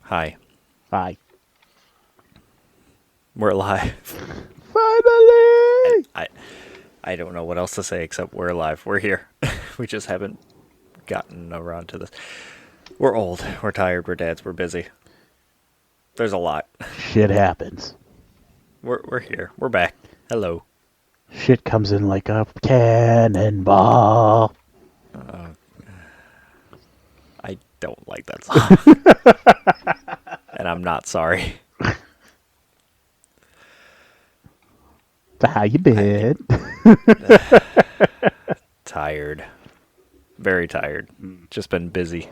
Hi, Hi. we're live. I, Finally! I I don't know what else to say except we're live. We're here. We just haven't gotten around to this. We're old. We're tired. We're dads. We're busy. There's a lot. Shit happens. We're here. We're back. Hello. Shit comes in like a cannonball. I don't like that song, and I'm not sorry. So how you I been? tired. Very tired. Just been busy,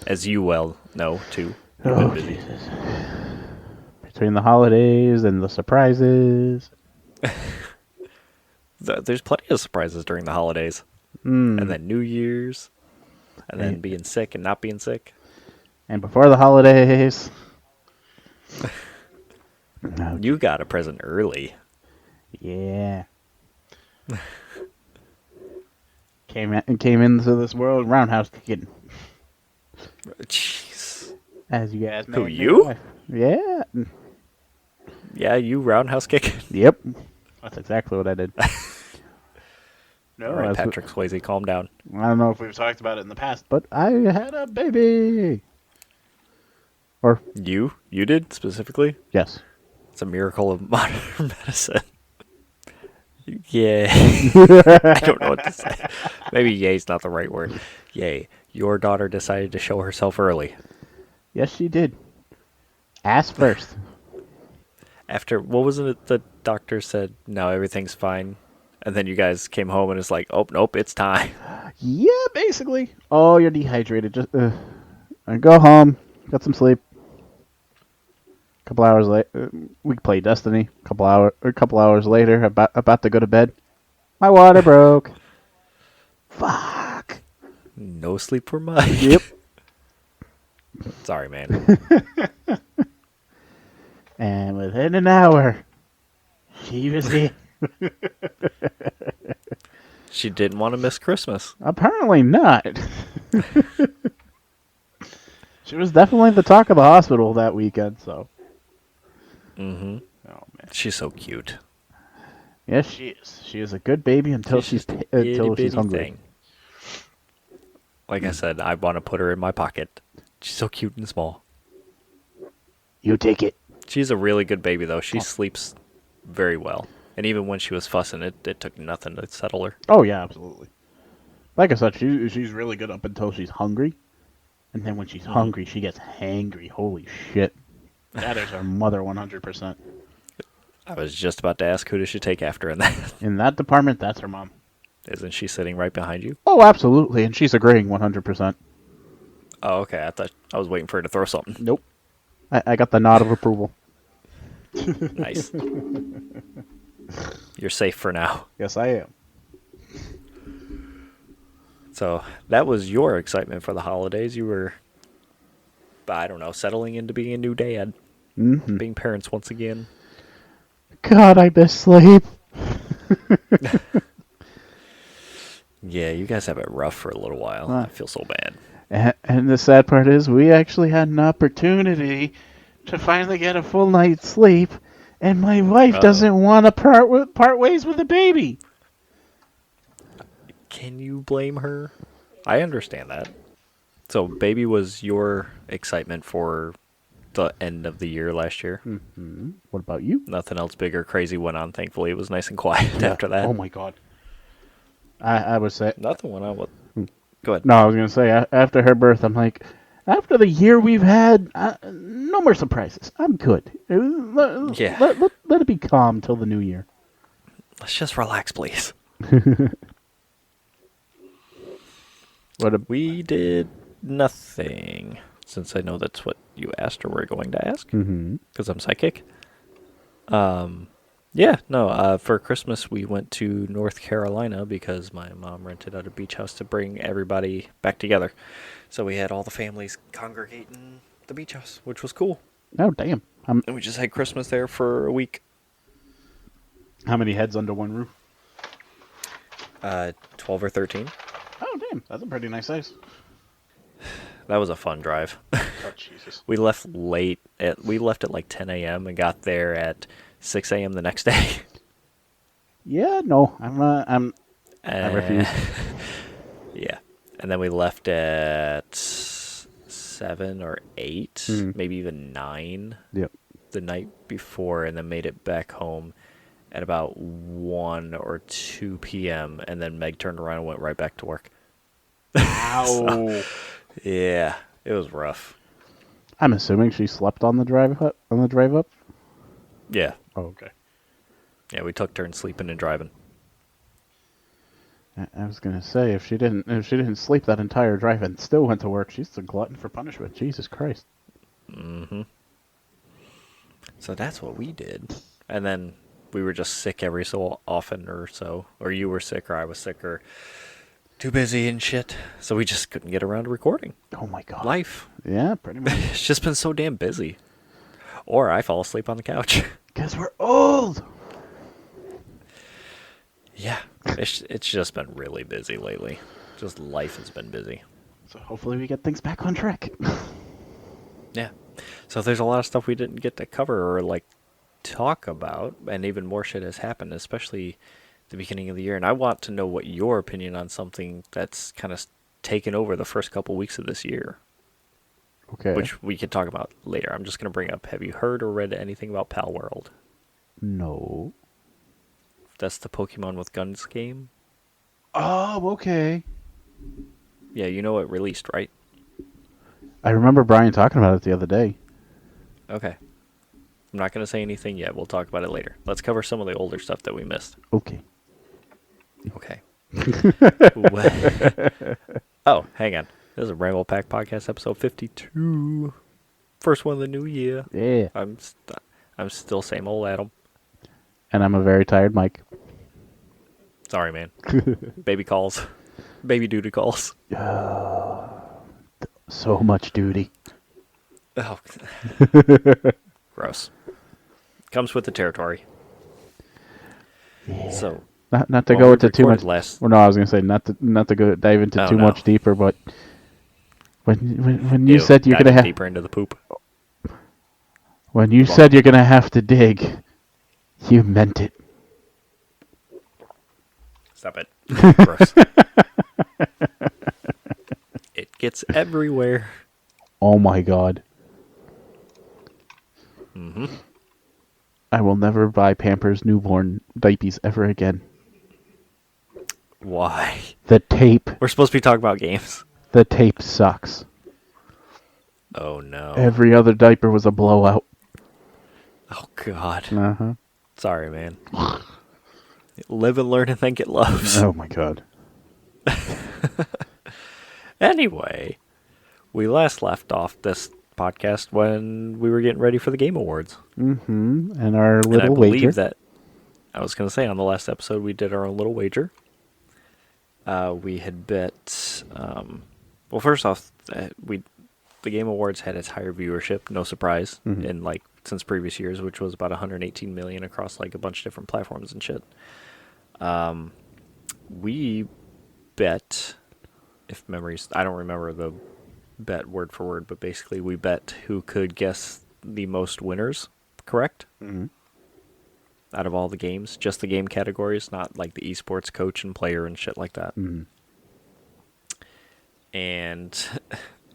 as you well know too. You've been Oh, busy. Jesus. Between the holidays and the surprises. There's plenty of surprises during the holidays, and Mm. then New Year's, and And, then being sick and not being sick. and before the holidays. Oh, You got a present early. yeah. Came into this world roundhouse kicking, Jeez. as you guys Who, may you? know. Yeah. Yeah, you roundhouse kick. Yep. That's exactly what I did. All No, right, that's, Patrick Swayze, calm down. I don't know if we've talked about it in the past, but I had a baby. Or You did specifically. yes. It's a miracle of modern medicine. Yeah. I don't know what to say. Maybe yay's not the right word. Yay. Your daughter decided to show herself early. Yes, she did. Ass first. After, what was it the doctor said? No, everything's fine. And then you guys came home and it's like, oh, nope, it's time. Yeah, basically. Oh, you're dehydrated. Just go home. Get some sleep. Couple hours later, we play Destiny. A couple hours later, about to go to bed. My water broke. Fuck. No sleep for Mike. Yep. Sorry, man. And within an hour, she was here. She didn't want to miss Christmas. Apparently not. She was definitely the talk of the hospital that weekend. So. Mm-hmm. Oh man. She's so cute. Yes, she is. She is a good baby until She's just a itty until she's bitty hungry. thing. Like I said, I want to put her in my pocket. She's so cute and small. You take it. She's a really good baby, though. She Oh. sleeps very well. And even when she was fussing, it took nothing to settle her. Oh yeah, absolutely. Like I said, she's really good up until she's hungry, and then when she's Mm-hmm. hungry, she gets hangry. Holy shit! That is her mother 100%. I was just about to ask who does she take after in that. In that department, that's her mom. Isn't she sitting right behind you? Oh, absolutely, and she's agreeing 100%. Oh, okay. I thought I was waiting for her to throw something. Nope. I got the nod of approval. Nice. You're safe for now. Yes, I am. So that was your excitement for the holidays. You were, I don't know, settling into being a new dad, Mm-hmm. being parents once again. God, I miss sleep. Yeah, you guys have it rough for a little while. Huh. I feel so bad. And the sad part is, we actually had an opportunity to finally get a full night's sleep, and my wife Uh-oh. doesn't want to part ways with the baby. Can you blame her? I understand that. So, baby was your excitement for the end of the year last year. Mm-hmm. What about you? Nothing else big or crazy went on. Thankfully, it was nice and quiet after that. Oh my god. I would say. Nothing went on with. Go ahead. No, I was gonna say after her birth, I'm like, after the year we've had, no more surprises. I'm good. Yeah. Let it be calm till the new year. Let's just relax, please. What a, We did nothing, since I know that's what you asked or were going to ask, mm-hmm. because I'm psychic. Yeah, no, for Christmas we went to North Carolina because my mom rented out a beach house to bring everybody back together. So we had all the families congregate in the beach house, which was cool. Oh damn. And we just had Christmas there for a week. How many heads under one roof? 12 or 13. Oh damn, that's a pretty nice size. That was a fun drive. Oh, Jesus. We left late. We left at like 10 a.m. and got there at 6 a.m. the next day. Yeah, no, I Uh, refuse. yeah. And then we left at 7 or 8, Mm. maybe even 9 Yep. the night before, and then made it back home at about 1 or 2 p.m. And then Meg turned around and went right back to work. So, Ow. yeah, it was rough. I'm assuming she slept on the drive up. On the drive up. Yeah. Oh, okay. Yeah, we took turns sleeping and driving. I was gonna say if she didn't sleep that entire drive and still went to work, she's a glutton for punishment. Jesus Christ. Hmm. So that's what we did. And then we were just sick every so often or so. Or you were sick or I was sick or too busy and shit. So we just couldn't get around to recording. Oh my God. Life. Yeah, pretty much. It's just been so damn busy. Or I fall asleep on the couch. Guess we're old. Yeah. It's just been really busy lately. Just life has been busy. So hopefully we get things back on track. Yeah. So there's a lot of stuff we didn't get to cover or like talk about, and even more shit has happened, especially the beginning of the year. And I want to know what your opinion on something that's kind of taken over the first couple weeks of this year, Okay. which we could talk about later. I'm just going to bring up, have you heard or read anything about Palworld? No. That's the Pokemon with Guns game. Oh, okay. Yeah, you know it released, right? I remember Brian talking about it the other day. Okay. I'm not going to say anything yet. We'll talk about it later. Let's cover some of the older stuff that we missed. Okay. Okay. Oh, hang on. This is a Ramble Pack Podcast episode 52. First one of the new year. Yeah. I'm still same old Adam. And I'm a very tired Mike. Sorry, man. Baby calls. Baby duty calls. So much duty. Oh. Gross. Comes with the territory. Yeah. So, Not to well, go we into too much. recorded last. Well, no, I was gonna say not to go dive into Oh, too no. much deeper, but when you Ew, said you're gonna diving have deeper into the poop. when you Well. said you're gonna have to dig, you meant it. Stop it. Gross. It gets everywhere. Oh my God. Mm-hmm. I will never buy Pampers newborn diapers ever again. Why? The tape. We're supposed to be talking about games. The tape sucks. Oh, no. Every other diaper was a blowout. Oh, God. Uh-huh. Sorry, man. Live and learn and then get loves. Oh my God. Anyway, we last left off this podcast when we were getting ready for the Game Awards. Mm-hmm. And our And I little believe wager. that, I was going to say, on the last episode, we did our own little wager. We had bet, well, first off, the Game Awards had its higher viewership, no surprise, Mhm. in like since previous years, which was about 118 million across like a bunch of different platforms and shit. We bet, if memories, I don't remember the bet word for word, but basically we bet who could guess the most winners, correct? Mm-hmm. Out of all the games, just the game categories, not like the esports coach and player and shit like that. Mm-hmm. And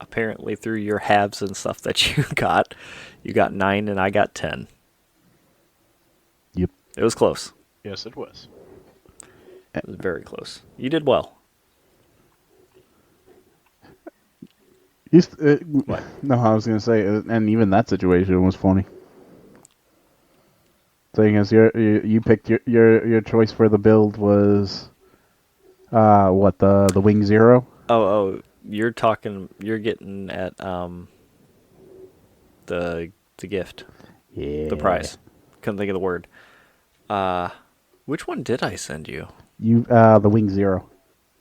apparently through your halves and stuff that you got 9 and I got 10. Yep. It was close. Yes, it was. It was very close. You did well. What? No, I was gonna say, and even that situation was funny. Thing is, you picked your choice for the build was, what the Wing Zero? Oh, you're getting at the gift, Yeah. the prize. Couldn't think of the word. Which one did I send you? The Wing Zero.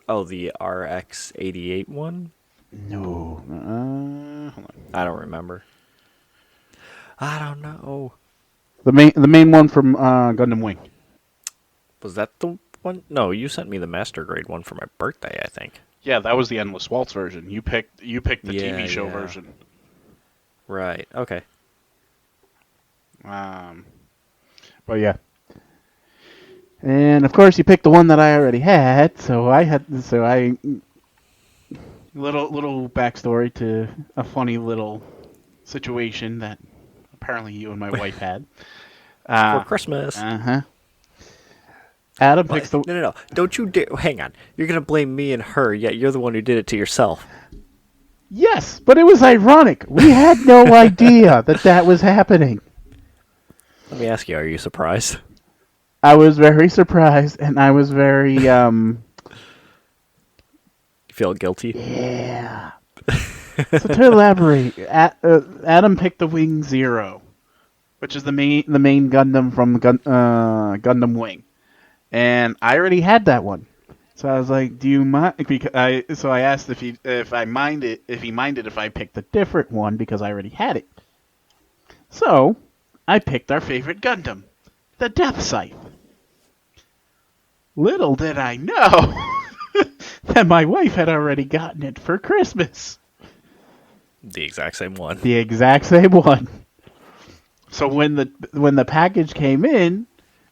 Oh, the RX-88 one? No. Hold on. I don't remember. I don't know. The main one from Gundam Wing. Was that the one? No, you sent me the master grade one for my birthday, I think. Yeah, that was the Endless Waltz version. You picked the Yeah, TV show yeah. version. Right. Okay. Um, but yeah, and of course you picked the one that I already had. So I little backstory to a funny little situation that apparently you and my wife had. For Uh Christmas. huh. Adam What? picks the. No, no, no. Don't you dare. Hang on. You're going to blame me and her, yet you're the one who did it to yourself. Yes, but it was ironic. We had no idea that that was happening. Let me ask you, are you surprised? I was very surprised, and I was very You feel guilty? yeah. So to elaborate, Adam picked the Wing Zero, which is the main Gundam from Gundam Wing, and I already had that one. So I was like, "Do you mind?" So I asked if he minded if I picked a different one because I already had it. So I picked our favorite Gundam, the Death Scythe. Little did I know that my wife had already gotten it for Christmas. The exact same one. The exact same one. So when the package came in,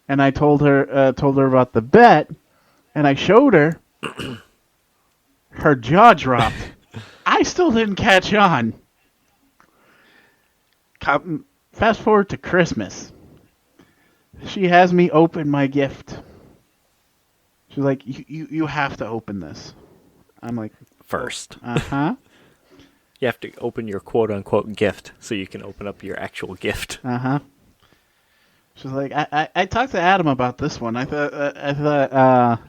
and I told her about the bet, and I showed her, her jaw dropped. I still didn't catch on. Fast forward to Christmas. She has me open my gift. She's like, you have to open this. I'm like, First. uh-huh, You have to open your quote unquote gift so you can open up your actual gift. uh-huh. She's like, I talked to Adam about this one. I thought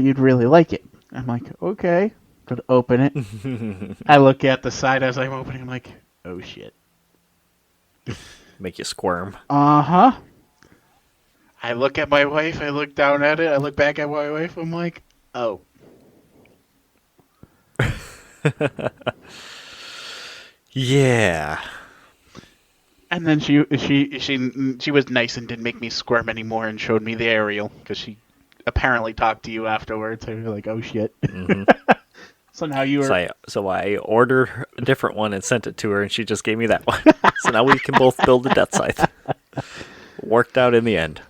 you'd really like it. I'm like, okay. Could open it. I look at the side as I'm opening. I'm like, oh shit. Make you squirm. Uh-huh. I look at my wife. I look down at it. I look back at my wife. I'm like, oh. Yeah. And then she was nice and didn't make me squirm anymore and showed me the aerial because she apparently talked to you afterwards. I was like, oh shit. Hmm. So now you So are. I ordered a different one and sent it to her, and she just gave me that one. So now we can both build a Death Scythe. Worked out in the end.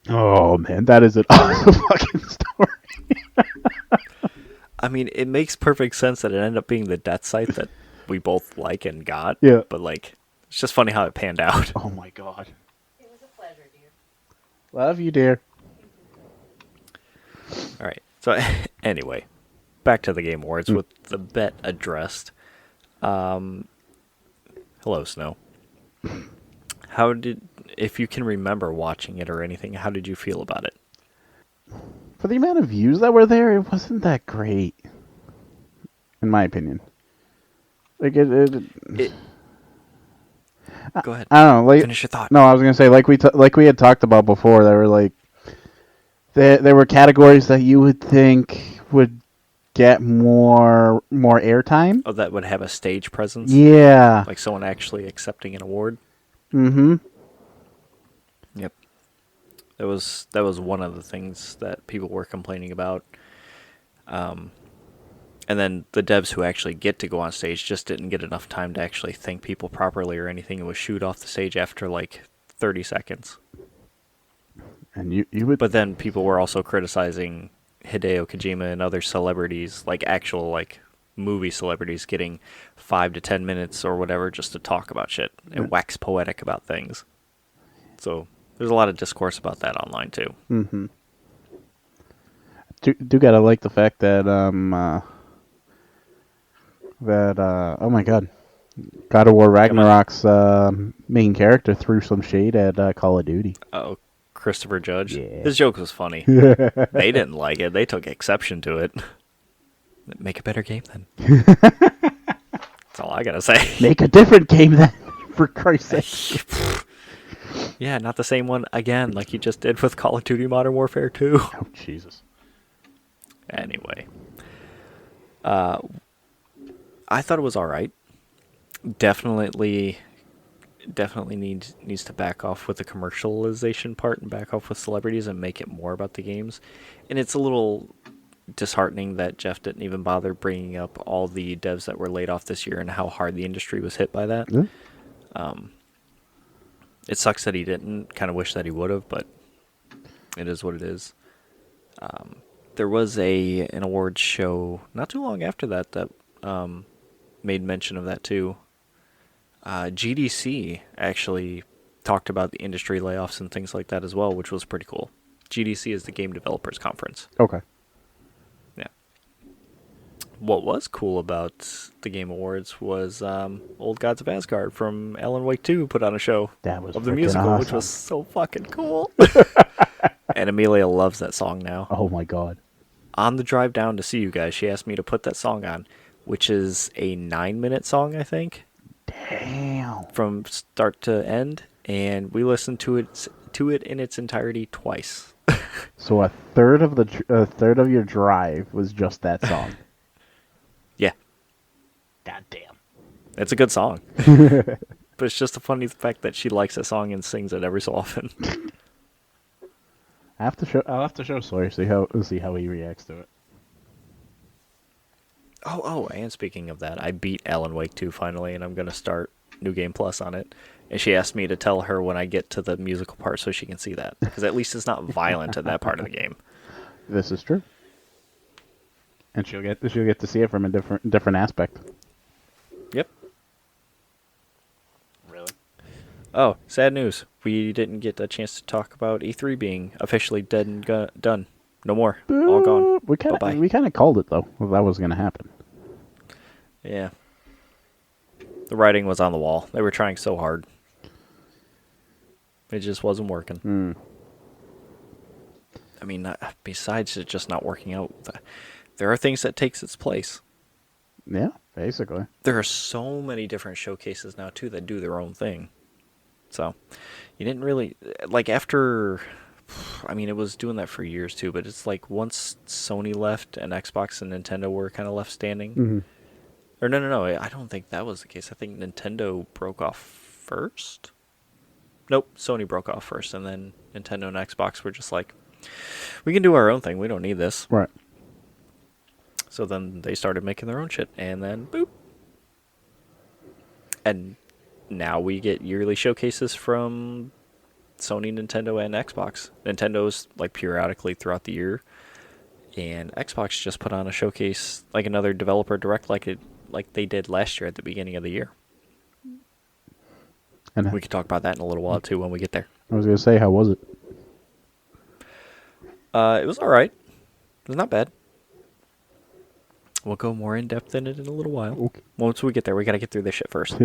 Oh man, that is an awesome fucking story. I mean, it makes perfect sense that it ended up being the Death Scythe that we both like and got. Yeah. But, like, it's just funny how it panned out. Oh my god. It was a pleasure, dear. Love you, dear. All right. So, anyway, back to the Game Awards with the bet addressed. Hello, Snow. If you can remember watching it or anything, how did you feel about it? For the amount of views that were there, it wasn't that great, in my opinion. Like It Go ahead. I don't know. Like, Finish your thought. no, I was gonna say like we had talked about before. There were like there were categories that you would think would get more airtime. Oh, that would have a stage presence? Yeah. Like someone actually accepting an award? Mm-hmm. Yep. That was one of the things that people were complaining about. And then the devs who actually get to go on stage just didn't get enough time to actually thank people properly or anything. It was shoot off the stage after like 30 seconds. And you would. But then people were also criticizing Hideo Kojima and other celebrities, like actual like movie celebrities, getting 5 to 10 minutes or whatever just to talk about shit and wax poetic about things. So there's a lot of discourse about that online too. Mm-hmm. Do gotta like the fact that oh my god, God of War Ragnarok's main character threw some shade at Call of Duty. Oh, Christopher Judge. Yeah. His joke was funny. They didn't like it. They took exception to it. Make a better game then. That's all I gotta say. Make a different game then, for Christ's sake. Yeah, not the same one again, like you just did with Call of Duty Modern Warfare 2. Oh Jesus. Anyway, I thought it was all right. Definitely needs to back off with the commercialization part and back off with celebrities and make it more about the games. And it's a little disheartening that Jeff didn't even bother bringing up all the devs that were laid off this year and how hard the industry was hit by that. Yeah. It sucks that he didn't. Kind of wish that he would have, but it is what it is. There was an awards show not too long after that made mention of that too. GDC actually talked about the industry layoffs and things like that as well, which was pretty cool. GDC is the Game Developers Conference. Okay. Yeah. What was cool about the Game Awards was Old Gods of Asgard from Alan Wake 2 put on a show That was of the freaking musical, which awesome. was so fucking cool. And Amelia loves that song now. Oh my god. On the drive down to see you guys, she asked me to put that song on, which is a 9-minute song, I think, Damn. from start to end, and we listened to it in its entirety twice. So a third of your drive was just that song. Yeah, God damn. it's a good song. But it's just a funny fact that she likes that song and sings it every so often. I'll have to show Sawyer see how he reacts to it. Oh, and speaking of that, I beat Alan Wake 2 finally, and I'm going to start New Game Plus on it. And she asked me to tell her when I get to the musical part so she can see that. Because at least it's not violent in that part of the game. This is true. And she'll get to see it from a different aspect. Yep. Really? Oh, sad news. We didn't get a chance to talk about E3 being officially dead and done. No more. All gone. Bye-bye. We kind of called it though. Well, that was going to happen. Yeah. The writing was on the wall. They were trying so hard. It just wasn't working. I mean, besides it just not working out, there are things that takes its place. Yeah, basically. There are so many different showcases now, too, that do their own thing. So, you didn't really... Like, after... I mean, it was doing that for years, too, but it's like once Sony left and Xbox and Nintendo were kind of left standing... Mm-hmm. Or no, I don't think that was the case. I think Nintendo broke off first. Nope, Sony broke off first, and then Nintendo and Xbox were just like, we can do our own thing. We don't need this. Right. So then they started making their own shit, and then boop. And now we get yearly showcases from Sony, Nintendo, and Xbox. Nintendo's like periodically throughout the year, and Xbox just put on a showcase, like another developer direct, like they did last year at the beginning of the year. And We could talk about that in a little while too when we get there. I was going to say, how was it? It was all right. It was not bad. We'll go more in depth in it in a little while. Okay. Once we get there, we got to get through this shit first.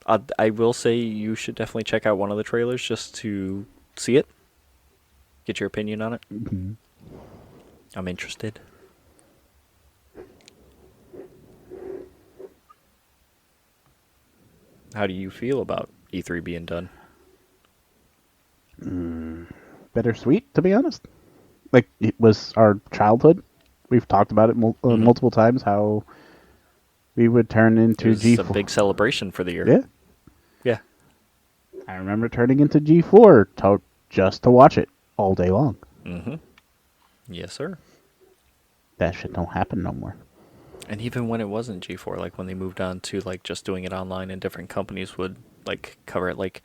I will say you should definitely check out one of the trailers just to see it. Get your opinion on it. Mm-hmm. I'm interested. How do you feel about E3 being done? Bittersweet, to be honest. Like, it was our childhood. We've talked about it multiple times, how we would turn into It was G4. a big celebration for the year. Yeah. Yeah. I remember turning into G4 just to watch it all day long. Mm-hmm. Yes, sir. That shit don't happen no more. And even when it wasn't G4, like when they moved on to like just doing it online and different companies would like cover it, like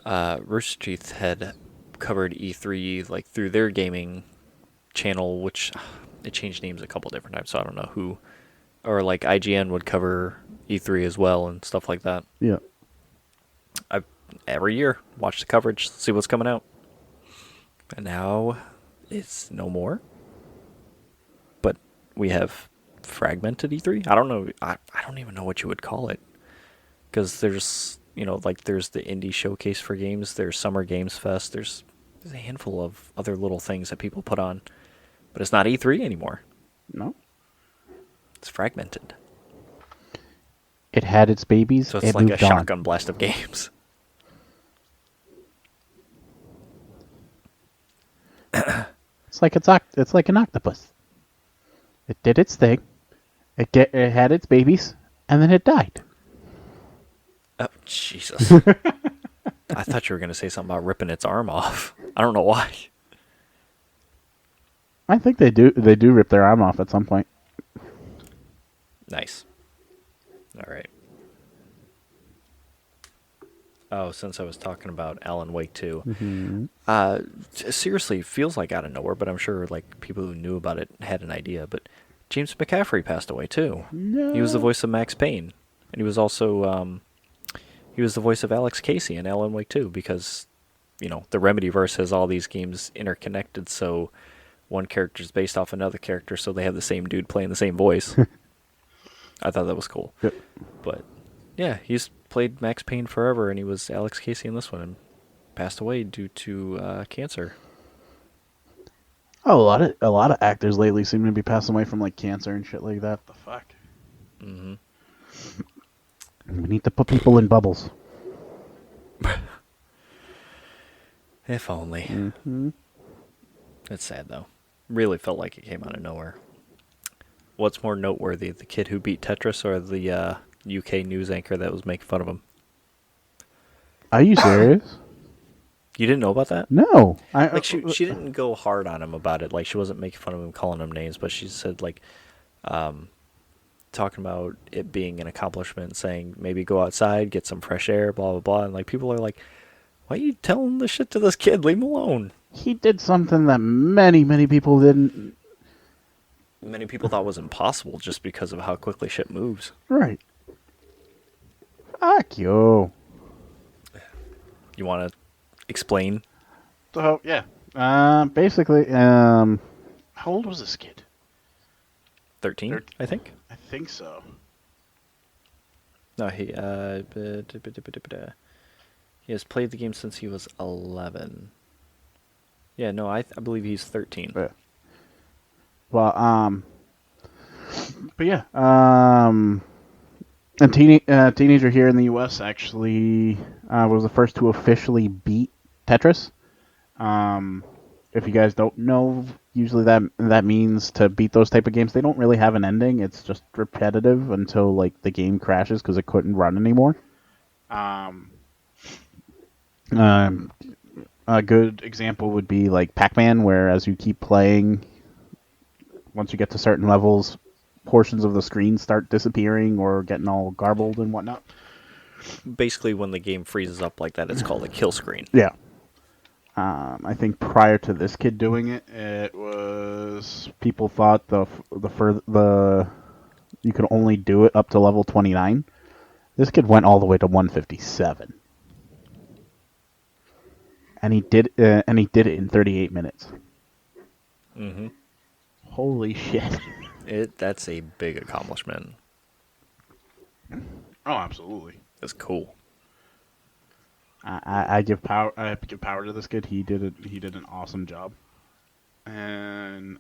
Rooster Teeth had covered E3 like through their gaming channel, which it changed names a couple different times, so I don't know who. Or like IGN would cover E3 as well and stuff like that. Yeah. I've every year watch the coverage, see what's coming out. And now it's no more. But we have fragmented E3. I don't know. I don't even know what you would call it. Because there's, like there's the indie showcase for games. There's Summer Games Fest. There's a handful of other little things that people put on. But it's not E3 anymore. No. It's fragmented. It had its babies. So it's it like a moved on. shotgun blast of games. It's like an octopus. It did its thing. It had its babies, and then it died. Oh, Jesus. I thought you were going to say something about ripping its arm off. I don't know why. I think they do. They do rip their arm off at some point. Nice. All right. Oh, since I was talking about Alan Wake 2, Mm-hmm. seriously, it feels like out of nowhere, but I'm sure like people who knew about it had an idea. But James McCaffrey passed away too. He was the No. voice of Max Payne, and he was also he was the voice of Alex Casey in Alan Wake 2 because the Remedyverse has all these games interconnected, so one character is based off another character, so they have the same dude playing the same voice. I thought that was cool. Yeah. But yeah, he's played Max Payne forever, and he was Alex Casey in this one, and passed away due to cancer. Oh, a lot of actors lately seem to be passing away from like cancer and shit like that. The fuck. Hmm. We need to put people in bubbles. If only. Mm-hmm. It's sad though. Really felt like it came out of nowhere. What's more noteworthy, the kid who beat Tetris or the UK news anchor that was making fun of him? Are you serious? You didn't know about that? No. Like she didn't go hard on him about it. Like she wasn't making fun of him, calling him names, but she said like, talking about it being an accomplishment, saying maybe go outside, get some fresh air, blah blah blah, and like people are like, why are you telling this shit to this kid? Leave him alone. He did something that many people didn't. Many people thought was impossible just because of how quickly shit moves. Right. Fuck you. You want to explain? So yeah. Basically, how old was this kid? 13, I think. I think so. No, he he has played the game since he was 11. Yeah, no, I believe he's 13. Yeah. Well, but yeah, a teenager here in the U.S. actually was the first to officially beat Tetris. If you guys don't know, usually that means to beat those type of games, they don't really have an ending. It's just repetitive until like the game crashes because it couldn't run anymore. Um, a good example would be like Pac-Man, where as you keep playing, once you get to certain levels, portions of the screen start disappearing or getting all garbled and whatnot. Basically, when the game freezes up like that, it's called a kill screen. Yeah. I think prior to this kid doing it, it was people thought the you could only do it up to level 29. This kid went all the way to 157, and he did it in 38 minutes. Mm-hmm. Holy shit! That's a big accomplishment. Oh, absolutely. It's cool. I give power. I give power to this kid. He did it. He did an awesome job. And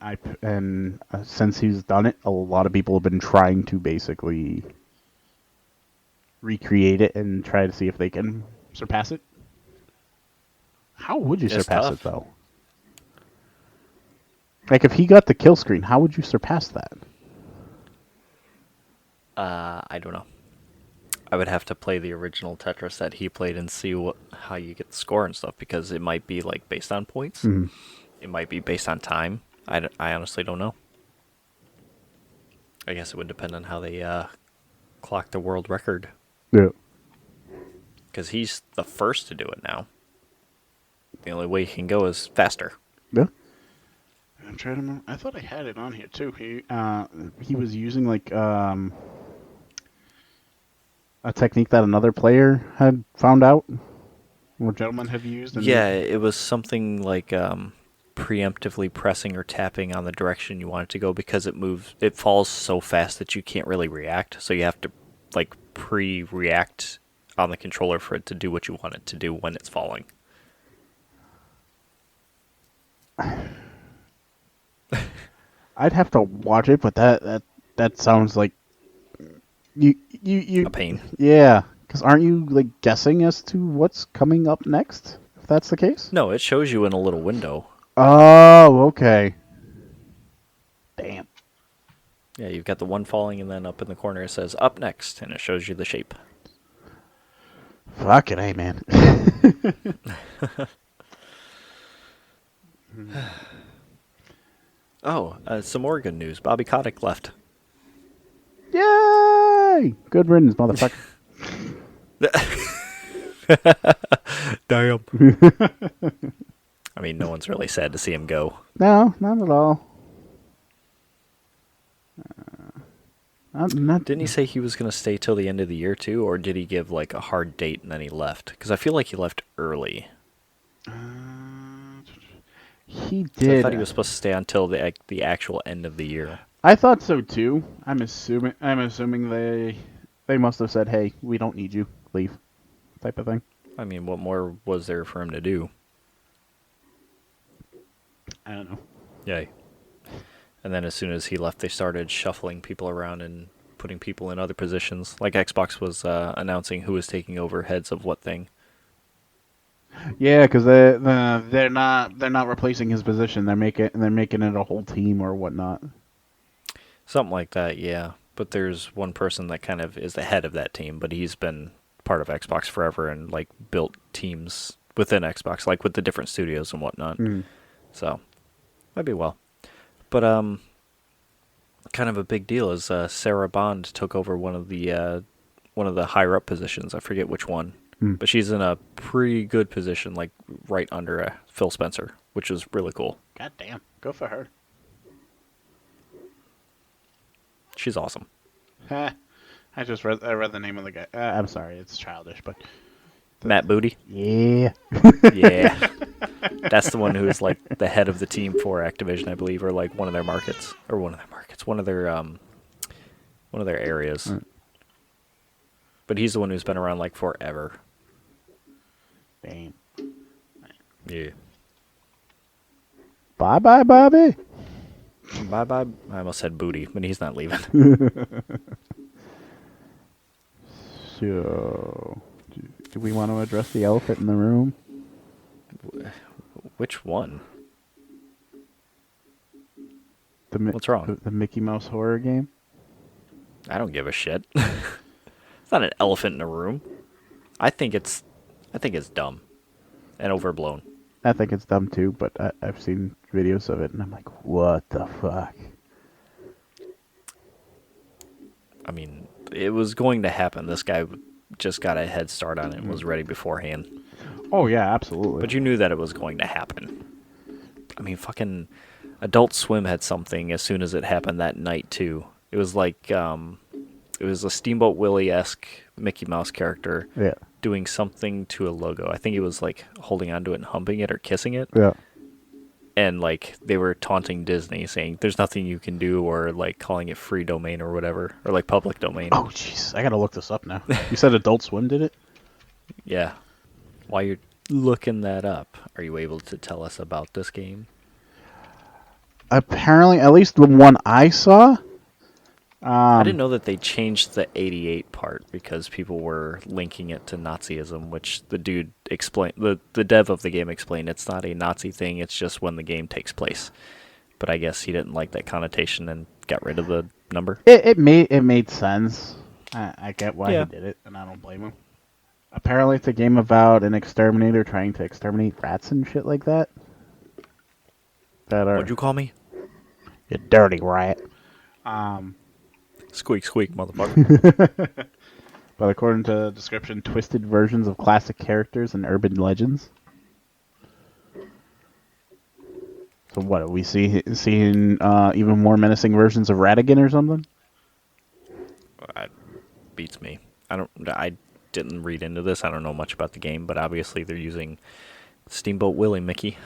since he's done it, a lot of people have been trying to basically recreate it and try to see if they can surpass it. How would you It's surpass tough. it though? Like if he got the kill screen, how would you surpass that? I don't know. I would have to play the original Tetris that he played and see how you get the score and stuff because it might be like based on points. Mm-hmm. It might be based on time. I honestly don't know. I guess it would depend on how they clock the world record Yeah. because he's the first to do it now. The only way he can go is faster. Yeah. I'm trying to remember. I thought I had it on here too. He was using like a technique that another player had found out, or gentlemen have used. And Yeah, it was something like preemptively pressing or tapping on the direction you want it to go because it falls so fast that you can't really react. So you have to like pre-react on the controller for it to do what you want it to do when it's falling. I'd have to watch it, but that sounds like you A pain. yeah. Because aren't you like guessing as to what's coming up next? If that's the case. No, it shows you in a little window. Oh, okay. Damn. Yeah, you've got the one falling, and then up in the corner it says "up next," and it shows you the shape. Fucking A, man. Oh, some more good news. Bobby Kotick left. Yay! Good riddance, motherfucker. Damn. I mean, no one's really sad to see him go. No, not at all. Not. Didn't he say he was going to stay till the end of the year too, or did he give like a hard date and then he left? Because I feel like he left early. He So I did. thought he was supposed to stay until the actual end of the year. I thought so too. I'm assuming they must have said, "Hey, we don't need you. Leave," type of thing. I mean, what more was there for him to do? I don't know. Yay. And then as soon as he left, they started shuffling people around and putting people in other positions. Like Xbox was announcing who was taking over heads of what thing. Yeah, because they're not replacing his position. They're making it a whole team or whatnot. Something like that, yeah. But there's one person that kind of is the head of that team, but he's been part of Xbox forever and like built teams within Xbox, like with the different studios and whatnot. So might be well. But kind of a big deal is Sarah Bond took over one of the higher up positions. I forget which one, but she's in a pretty good position, like right under Phil Spencer, which is really cool. God damn, go for her. She's awesome. I read the name of the guy. I'm sorry, it's childish, but Matt Booty. yeah. Yeah. That's the one who is like the head of the team for Activision, I believe, or like one of their markets, one of their areas. But he's the one who's been around like forever. Damn. Yeah. Bye bye, Bobby. Bye bye. I almost said Booty, but he's not leaving. So, do we want to address the elephant in the room? Which one? What's wrong? The Mickey Mouse horror game? I don't give a shit. It's not an elephant in a room. I think it's dumb and overblown. I think it's dumb too, but I've seen videos of it and I'm like, what the fuck? I mean, it was going to happen. This guy just got a head start on it and was ready beforehand. Oh yeah, absolutely. But you knew that it was going to happen. I mean, fucking Adult Swim had something as soon as it happened that night too. It was like it was a Steamboat Willie-esque Mickey Mouse character Yeah. doing something to a logo. I think he was like holding onto it and humping it or kissing it. Yeah. And like they were taunting Disney, saying there's nothing you can do, or like calling it free domain or whatever, or like public domain. Oh jeez, I gotta look this up now. You said Adult Swim did it? Yeah. While you're looking that up, are you able to tell us about this game? Apparently, at least the one I saw. I didn't know that they changed the 88 part because people were linking it to Nazism, which the dude explained, the dev of the game explained it's not a Nazi thing, it's just when the game takes place. But I guess he didn't like that connotation and got rid of the number. It made sense. I get why Yeah. he did it, and I don't blame him. Apparently, it's a game about an exterminator trying to exterminate rats and shit like that. What'd you call me? You dirty rat. Squeak, squeak, motherfucker. But according to the description, twisted versions of classic characters and urban legends. So what, are we seeing even more menacing versions of Ratigan or something? That beats me. I didn't read into this. I don't know much about the game, but obviously they're using Steamboat Willie Mickey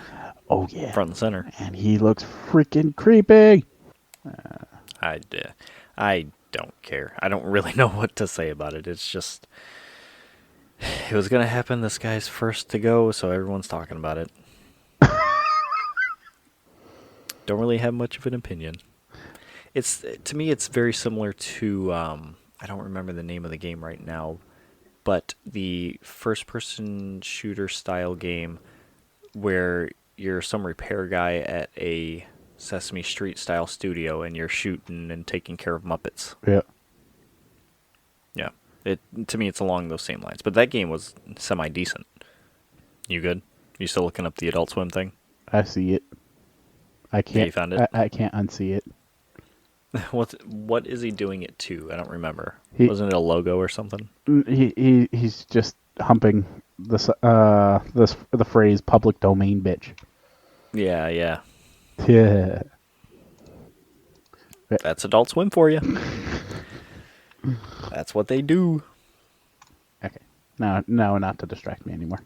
Oh yeah. front and center. And he looks freaking creepy. I don't care. I don't really know what to say about it. It's just, it was gonna happen. This guy's first to go, so everyone's talking about it. Don't really have much of an opinion. To me, it's very similar to I don't remember the name of the game right now, but the first-person shooter style game where you're some repair guy at a Sesame Street style studio and you're shooting and taking care of Muppets. Yeah. Yeah. To me it's along those same lines. But that game was semi decent. You good? You still looking up the Adult Swim thing? I see it. I Yeah, can't. you found it. I can't unsee it. What is he doing it to? I don't remember. He Wasn't it a logo or something? he's just humping the phrase public domain bitch. Yeah, yeah. Yeah. That's Adult Swim for you. That's what they do. Okay. No, not to distract me anymore.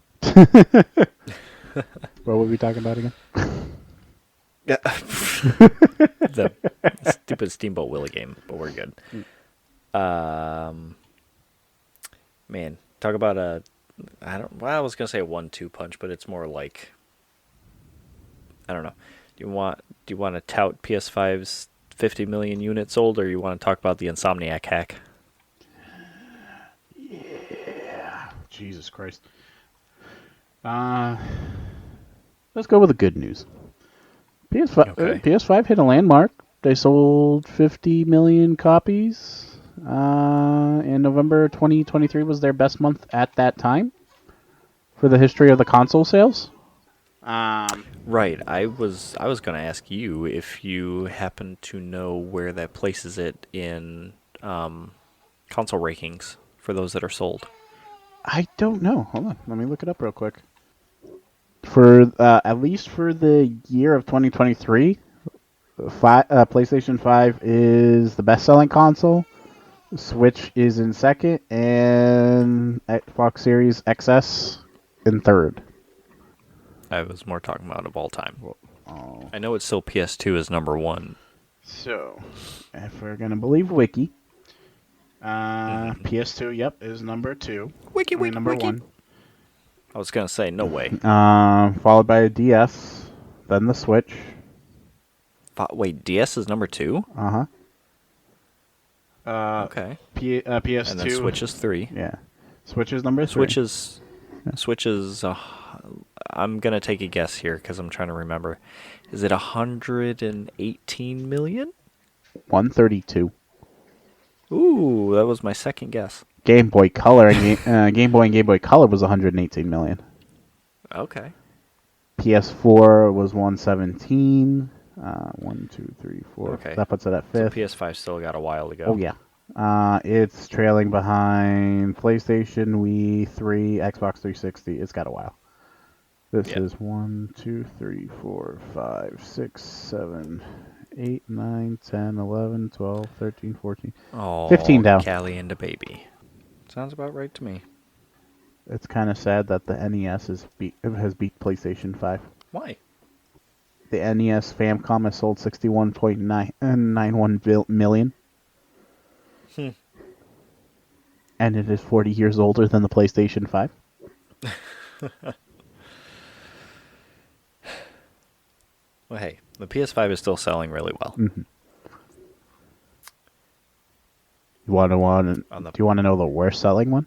What were we talking about again? Yeah. The stupid Steamboat Willie game, but we're good. Um, man, talk about a. I don't. Well, I was gonna say a 1-2 punch, but it's more like. I don't know. Do you want to tout PS5's 50 million units sold, or you want to talk about the Insomniac hack? Jesus Christ. Uh, let's go with the good news. Okay. PS5 hit a landmark. They sold 50 million copies. And November 2023 was their best month at that time for the history of the console sales. Right. I was gonna ask you if you happen to know where that places it in console rankings for those that are sold. I don't know. Hold on, let me look it up real quick. For at least for the year of 2023, PlayStation 5 is the best-selling console. Switch is in second, and Xbox Series XS in third. I was more talking about of all time. Oh. I know it's still PS2 is number one. So, if we're gonna believe Wiki, Mm-hmm. PS2, yep, is number two. Wiki, I mean, wiki, number wiki. one. I was gonna say no way. Followed by a DS, then the Switch. Wait, DS is number two. Uh huh. Okay. And then PS2. Switch is three. Yeah. Switch is number three. Switch is Switch is. I'm gonna take a guess here because I'm trying to remember. Is it 118 million? 132. Ooh, that was my second guess. Game Boy Color and Game Boy and Game Boy Color was 118 million. Okay. PS4 was 117. 1, 2, 3, 4. Okay. That puts it at So fifth. PS5 still got a while to go. Oh yeah. It's trailing behind PlayStation, Wii, 3, Xbox 360. It's got a while. This Yeah. is 1, 2, 3, 4, 5, 6, 7, 8, 9, 10, 11, 12, 13, 14. Oh, 15 down. Callie and the baby. Sounds about right to me. It's kind of sad that the NES has beat PlayStation 5. Why? The NES Famicom has sold 61.91 million. Hmm. And it is 40 years older than the PlayStation 5. Well, hey, the PS5 is still selling really well. Mm-hmm. Do you want to know the worst selling one?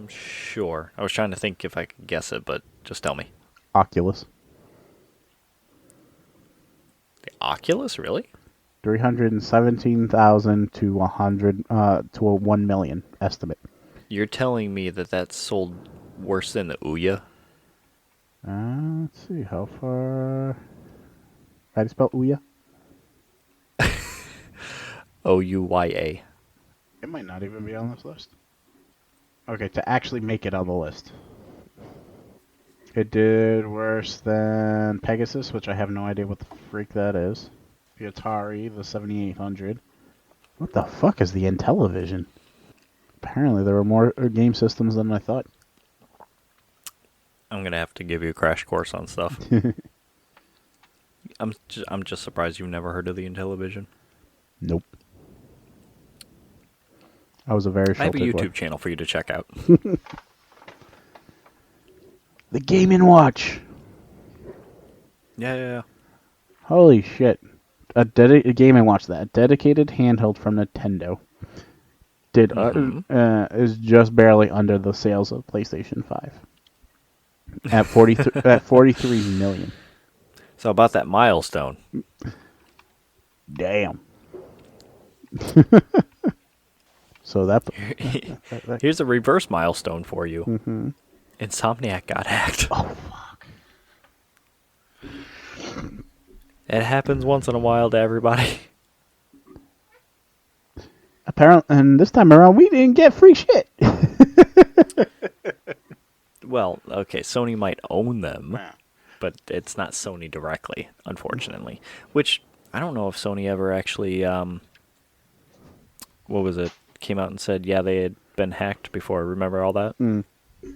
Sure. I was trying to think if I could guess it, but just tell me. Oculus. The Oculus, really? 317,000 to 1 million estimate. You're telling me that that's sold worse than the Ouya? Let's see how far. How do you spell Ouya? Ouya. It might not even be on this list. Okay, to actually make it on the list. It did worse than Pegasus, which I have no idea what the freak that is. The Atari, the 7800. What the fuck is the Intellivision? Apparently there were more game systems than I thought. I'm gonna have to give you a crash course on stuff. I'm just surprised you've never heard of the Intellivision. Nope. I was a very I have a sheltered YouTube boy. channel for you to check out. The Game & Watch. Yeah. Holy shit. A Game & Watch that. A dedicated handheld from Nintendo. Is just barely under the sales of PlayStation 5. At 43 million. So about that milestone. Damn. So that Here's a reverse milestone for you. Mm-hmm. Insomniac got hacked. Oh fuck. It happens once in a while to everybody. Apparently, and this time around, we didn't get free shit. Well, okay, Sony might own them, Yeah. but it's not Sony directly, unfortunately. Which I don't know if Sony ever actually, what was it? Came out and said, yeah, they had been hacked before. Remember all that? Mm. So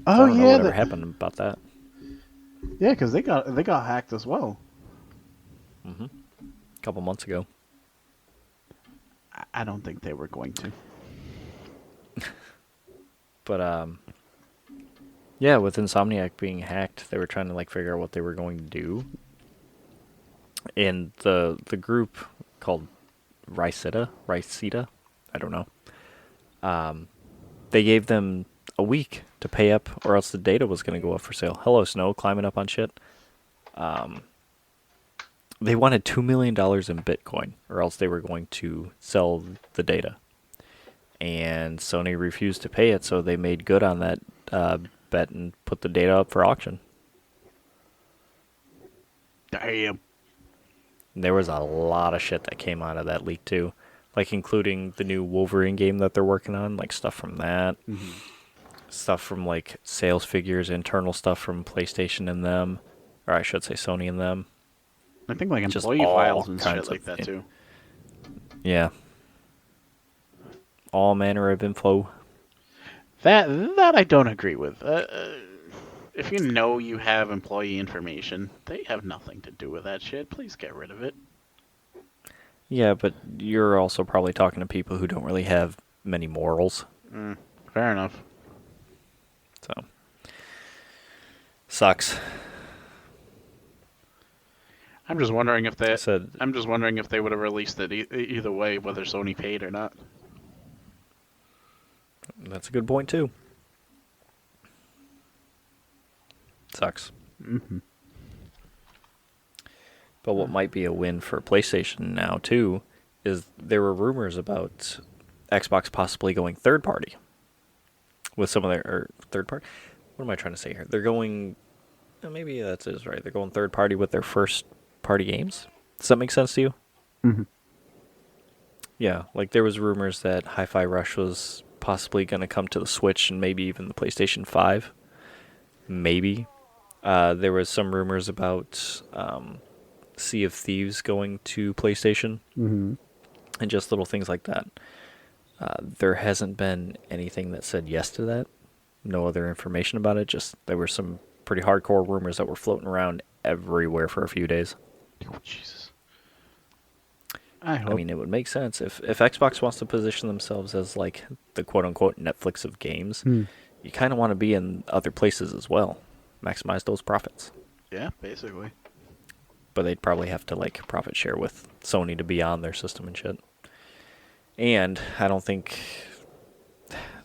Oh I don't know yeah, whatever happened about that. yeah, because they got hacked as well. A couple months ago. I don't think they were going to. But yeah, with Insomniac being hacked, they were trying to like figure out what they were going to do. And the group called Riceta, I don't know. They gave them a week to pay up, or else the data was going to go up for sale. Hello, Snow, climbing up on shit. They wanted $2 million in Bitcoin, or else they were going to sell the data. And Sony refused to pay it, so they made good on that bet and put the data up for auction. Damn. There was a lot of shit that came out of that leak too, like including the new Wolverine game that they're working on, like stuff from that, stuff from like sales figures, internal stuff from PlayStation and them, or I should say Sony and them. I think like Just employee all files and kinds shit like of that too. Yeah, all manner of info. That I don't agree with. If you know you have employee information, they have nothing to do with that shit. Please get rid of it. Yeah, but you're also probably talking to people who don't really have many morals, Fair enough. so sucks. I'm just wondering if I they. said I'm just wondering if they would have released it either way, whether Sony paid or not. that's a good point too. Sucks. But what might be a win for PlayStation now too is there were rumors about Xbox possibly going third party with some of their or third party. What am I trying to say here? They're going. Maybe that's is right. They're going third party with their first party games. Does that make sense to you? Mm-hmm. Yeah, like there was rumors that Hi-Fi Rush was possibly going to come to the Switch and maybe even the PlayStation 5. Maybe. There was some rumors about Sea of Thieves going to PlayStation. Mm-hmm. And just little things like that. There hasn't been anything that said yes to that. No other information about it. Just there were some pretty hardcore rumors that were floating around everywhere for a few days. Oh, Jesus. I hope. I mean, it would make sense if Xbox wants to position themselves as like the quote unquote Netflix of games. You kind of want to be in other places as well, maximize those profits. Yeah, basically. But they'd probably have to like profit share with Sony to be on their system and shit. And I don't think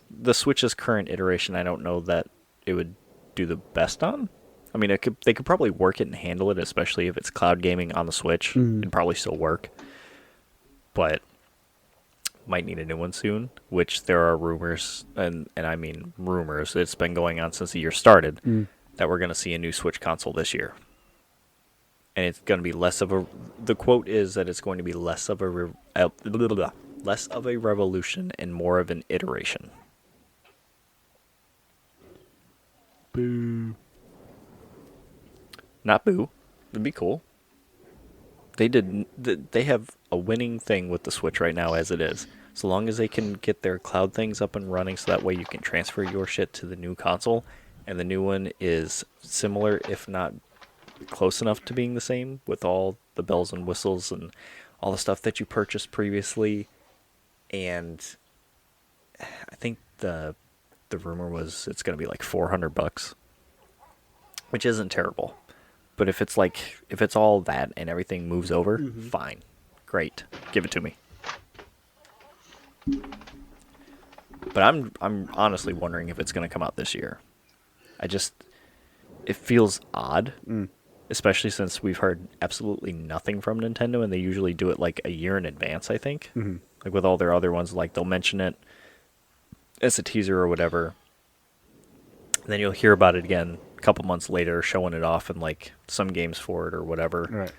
the Switch's current iteration, I don't know that it would do the best on. I mean, they could probably work it and handle it, especially if it's cloud gaming on the Switch. It'd probably still work. But might need a new one soon, which there are rumors, and I mean rumors, it's been going on since the year started, that we're going to see a new Switch console this year. And it's going to be less of a, the quote is that it's going to be less of a revolution and more of an iteration. Boo. Not boo. It'd be cool. They have a winning thing with the Switch right now as it is. So long as they can get their cloud things up and running so that way you can transfer your shit to the new console and the new one is similar if not close enough to being the same with all the bells and whistles and all the stuff that you purchased previously. And I think the rumor was it's going to be like $400, which isn't terrible. But if it's all that and everything moves over, fine. Great. Give it to me. But I'm honestly wondering if it's going to come out this year. It feels odd, especially since we've heard absolutely nothing from Nintendo, and they usually do it like a year in advance, I think. Like with all their other ones, like they'll mention it as a teaser or whatever. And then you'll hear about it again a couple months later showing it off in like some games for it or whatever. Right.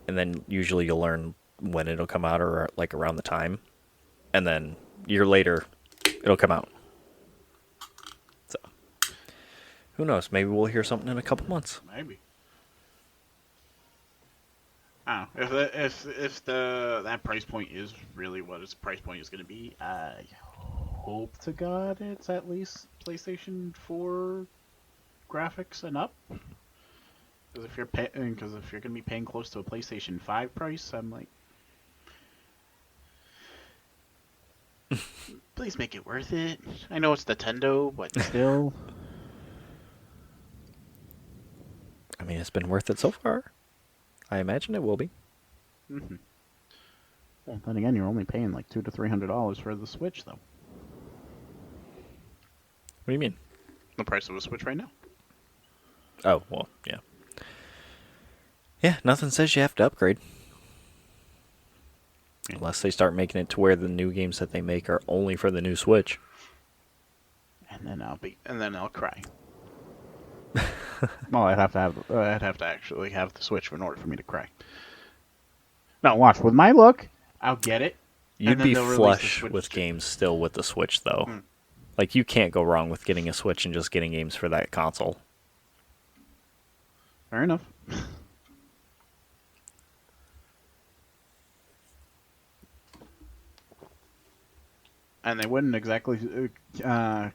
And then usually you'll learn when it'll come out or like around the time. And then a year later, it'll come out. So who knows? Maybe we'll hear something in a couple months. Maybe. I don't know. If that price point is really what its price point is going to be, I hope to God it's at least PlayStation 4 graphics and up. Because if you're going to be paying close to a PlayStation 5 price, I'm like, please make it worth it. I know it's Nintendo, but still. I mean, it's been worth it so far. I imagine it will be. Mm-hmm. Well, then again, you're only paying like $200 to $300 for the Switch, though. What do you mean? The price of a Switch right now. Oh, well, yeah. Yeah, nothing says you have to upgrade. Yeah. Unless they start making it to where the new games that they make are only for the new Switch. And then I'll cry. Well, I'd have to actually have the Switch in order for me to cry. Now, watch with my look, I'll get it. You'd be flush with games still with the Switch, though. Mm. Like, you can't go wrong with getting a Switch and just getting games for that console. Fair enough. And they wouldn't exactly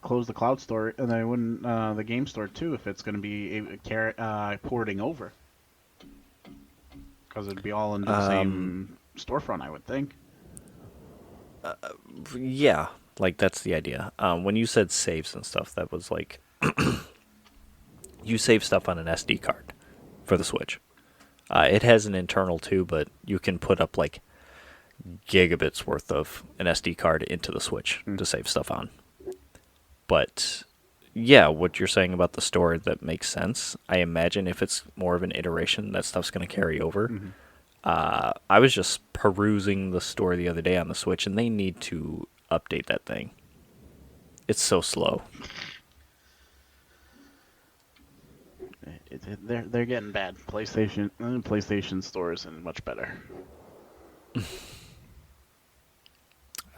close the cloud store, and they wouldn't the game store too if it's going to be porting over, because it'd be all into the same storefront, I would think. Yeah, like, that's the idea. When you said saves and stuff, that was like... you save stuff on an SD card for the Switch. It has an internal too, but you can put up like gigabits worth of an SD card into the Switch to save stuff on. But yeah, what you're saying about the store, that makes sense. I imagine if it's more of an iteration, that stuff's going to carry over. Mm-hmm. I was just perusing the store the other day on the Switch, and they need to update that thing. It's so slow. They're getting bad. PlayStation stores and much better.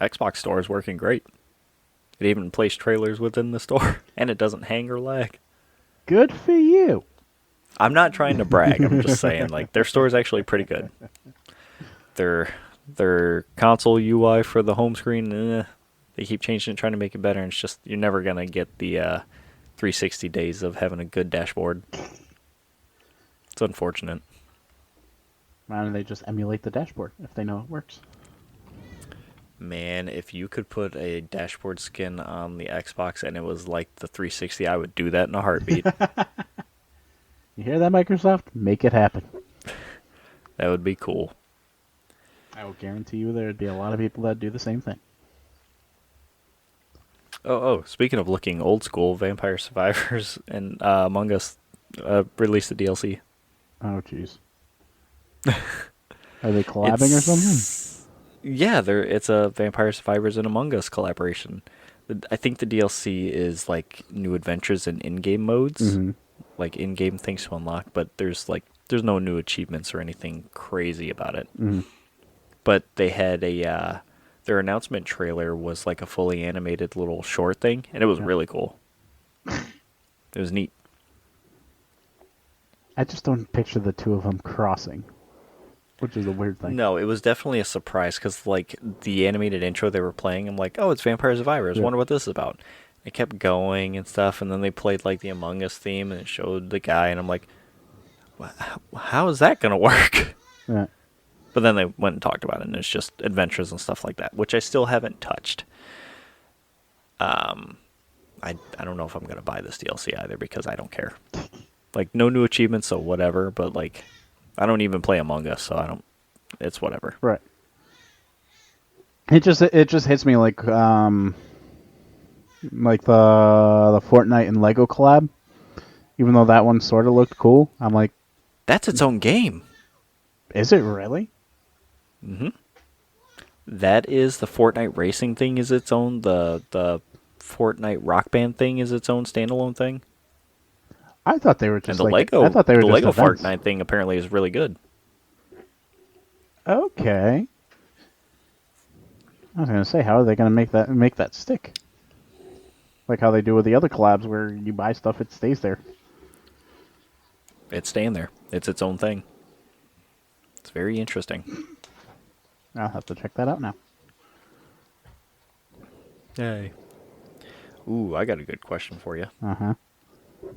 Xbox store is working great. It even plays trailers within the store, and it doesn't hang or lag. Good for you. I'm not trying to brag. I'm just saying, like, their store is actually pretty good. Their console UI for the home screen, they keep changing it, trying to make it better, and it's just, you're never gonna get the 360 days of having a good dashboard. It's unfortunate. Why don't they just emulate the dashboard if they know it works? Man, if you could put a dashboard skin on the Xbox and it was like the 360, I would do that in a heartbeat. You hear that, Microsoft? Make it happen. That would be cool. I will guarantee you there'd be a lot of people that do the same thing. Oh, speaking of looking old school, Vampire Survivors and Among Us released the DLC. Oh, jeez. Are they collabing or something? Yeah, it's a Vampire Survivors and Among Us collaboration. I think the DLC is like new adventures and in-game modes, like in-game things to unlock. But there's no new achievements or anything crazy about it. But they had their announcement trailer was like a fully animated little short thing, and it was really cool. It was neat. I just don't picture the two of them crossing, which is a weird thing. No, it was definitely a surprise because, like, the animated intro they were playing, I'm like, oh, it's Vampire Survivors. Wonder what this is about. It kept going and stuff, and then they played, like, the Among Us theme, and it showed the guy, and I'm like, how is that going to work? Yeah. But then they went and talked about it, and it's just adventures and stuff like that, which I still haven't touched. I don't know if I'm going to buy this DLC either because I don't care. Like, no new achievements, so whatever, but, like, I don't even play Among Us, so I don't. It's whatever. Right. It just hits me like the Fortnite and Lego collab. Even though that one sort of looked cool, I'm like, That's its own game. is it really? That is the Fortnite racing thing is its own. The Fortnite Rock Band thing is its own standalone thing. I thought they were And just like. I thought they were the just Lego events. Fortnite thing apparently is really good. Okay. I was gonna say, how are they gonna make that stick? Like how they do with the other collabs, where you buy stuff, it stays there. It's staying there. It's its own thing. It's very interesting. I'll have to check that out now. Yay. Ooh, I got a good question for you Uh huh.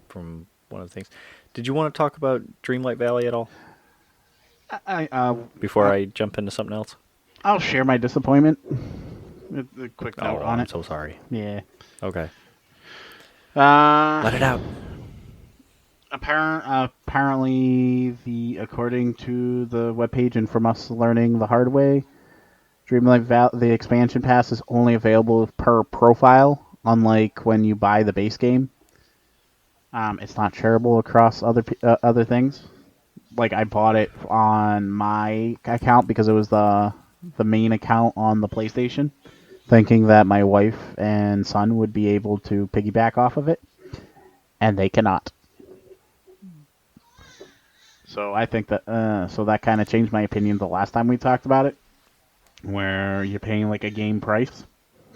from one of the things. Did you want to talk about Dreamlight Valley at all I before I jump into something else? I'll share my disappointment. A quick note Oh, on I'm it. so sorry. Yeah. Okay. Uh, Let it out. apparently, according to the webpage and from us learning the hard way, the expansion pass is only available per profile, unlike when you buy the base game. It's not shareable across other things. Like I bought it on my account because it was the main account on the PlayStation, thinking that my wife and son would be able to piggyback off of it, and they cannot. So I think that kind of changed my opinion the last time we talked about it, where you're paying like a game price,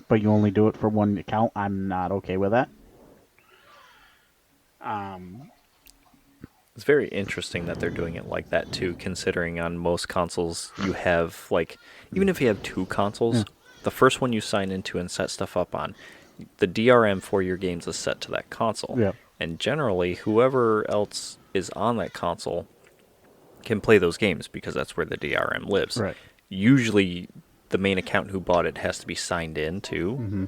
but you only do it for one account. I'm not okay with that. Um, It's very interesting that they're doing it like that too, considering on most consoles you have like even if you have two yeah, consoles, the first one you sign into and set stuff up on, the DRM for your games is set to that console. yeah, And generally whoever else is on that console can play those games because that's where the DRM lives. right. Usually the main account who bought it has to be signed in too. Mm-hmm.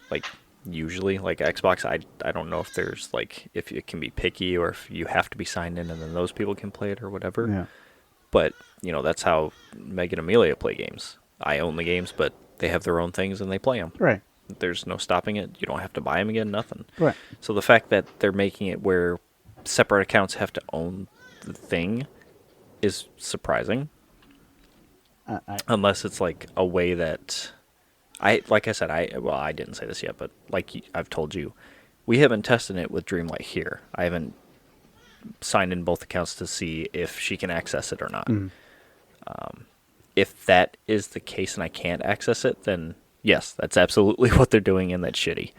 Like usually like Xbox, I don't know if there's like if it can be picky or if you have to be signed in and then those people can play it or whatever. Yeah, But that's how Meg and Amelia play games. I own the games, but they have their own things and they play them. right, There's no stopping it. You don't have to buy them again, nothing. right. So the fact that they're making it where separate accounts have to own the thing is surprising. I Unless it's like a way that like I said, I didn't say this yet, but like I've told you, we haven't tested it with Dreamlight here. I haven't signed in both accounts to see if she can access it or not. mm, If that is the case and I can't access it, then yes, that's absolutely what they're doing and that's shitty.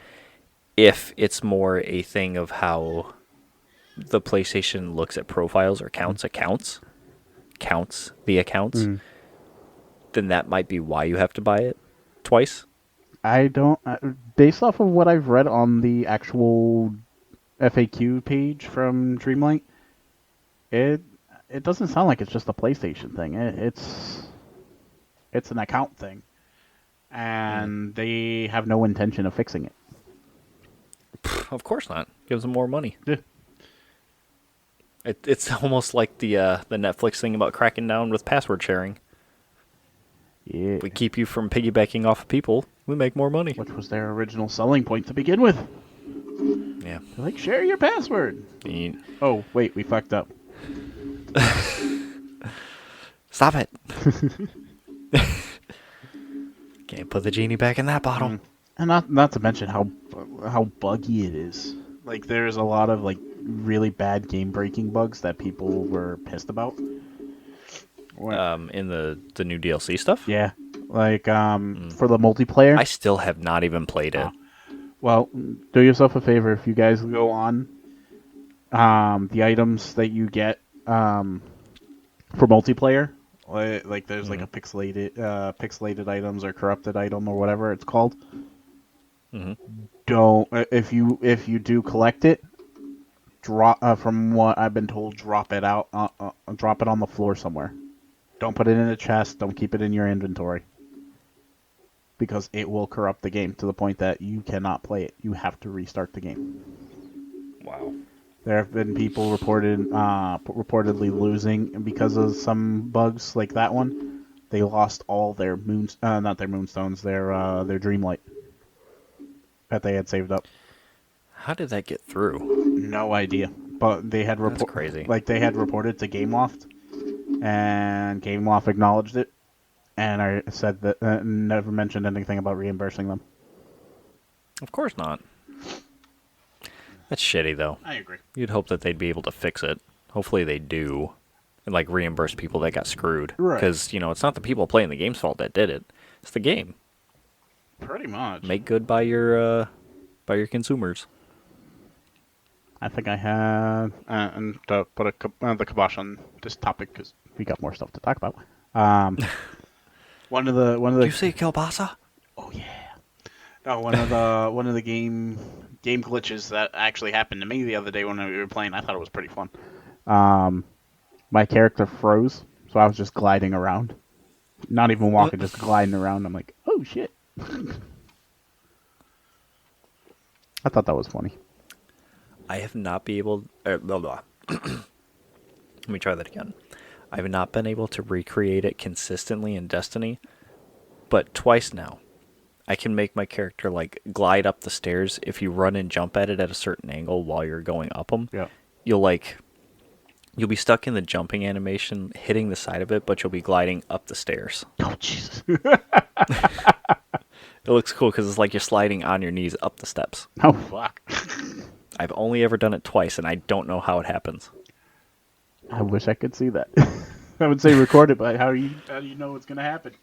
If it's more a thing of how the PlayStation looks at profiles or counts the accounts, mm. then that might be why you have to buy it twice. I don't. Based off of what I've read on the actual FAQ page from Dreamlight, it it doesn't sound like it's just a PlayStation thing. It's an account thing, Mm. and they have no intention of fixing it. Of course not. Gives them more money. Yeah. It's almost like the Netflix thing about cracking down with password sharing. Yeah. We keep you from piggybacking off of people. We make more money. Which was their original selling point to begin with. Yeah. They're like, share your password. You- Oh, wait, we fucked up. Stop it. Can't put the genie back in that bottle. Mm. And not to mention how buggy it is. Like there's a lot of like really bad game breaking bugs that people were pissed about. In the new DLC stuff. Yeah. Like for the multiplayer. I still have not even played it. Well, do yourself a favor if you guys go on the items that you get for multiplayer. Like there's like a pixelated items or corrupted item or whatever it's called. Hmm. Don't if you do collect it, drop from what I've been told, drop it out, drop it on the floor somewhere. Don't put it in a chest. Don't keep it in your inventory because it will corrupt the game to the point that you cannot play it. You have to restart the game. Wow. There have been people reportedly losing because of some bugs like that one. They lost all their not their moonstones, their dreamlight that they had saved up. How did that get through? No idea, but they had That's crazy. they had reported to GameLoft, and GameLoft acknowledged it, and I said that never mentioned anything about reimbursing them. Of course not. That's shitty, though. I agree. You'd hope that they'd be able to fix it. Hopefully they do. And, like, reimburse people that got screwed. Right. Because, it's not the people playing the game's fault that did it. It's the game. Pretty much. Make good by your consumers. I think I have, and to put the kibosh on this topic because we got more stuff to talk about. One of the Did you say kielbasa? oh yeah, no one of the game glitches that actually happened to me the other day when we were playing. I thought it was pretty fun. My character froze, so I was just gliding around, not even walking, just gliding around. I'm like, oh shit. I thought that was funny. I have not been able. Blah, blah. Let me try that again. I have not been able to recreate it consistently in Destiny, but twice now. I can make my character like glide up the stairs if you run and jump at it at a certain angle while you're going up them. Yeah. You'll be stuck in the jumping animation, hitting the side of it, but you'll be gliding up the stairs. Oh Jesus. It looks cool because it's like you're sliding on your knees up the steps. Oh fuck. I've only ever done it twice, and I don't know how it happens. I wish I could see that. I would say record it, but how do you know it's gonna happen?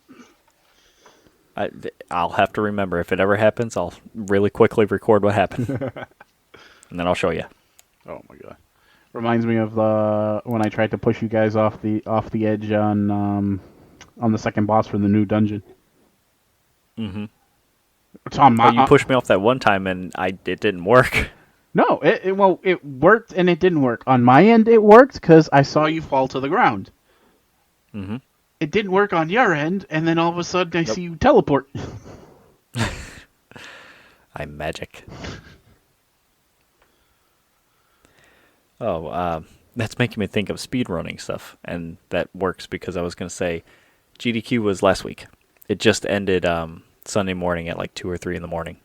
I'll have to remember. If it ever happens, I'll really quickly record what happened. And then I'll show you. Oh my god. Reminds me of when I tried to push you guys off the edge on the second boss for the new dungeon. Mm-hmm. It's on my. You pushed me off that one time, and it didn't work. No, it worked and it didn't work. On my end, it worked because I saw you fall to the ground. Mm-hmm. It didn't work on your end, and then all of a sudden I see you teleport. I'm magic. Oh, that's making me think of speedrunning stuff, and that works because I was going to say GDQ was last week. It just ended Sunday morning at like 2 or 3 in the morning.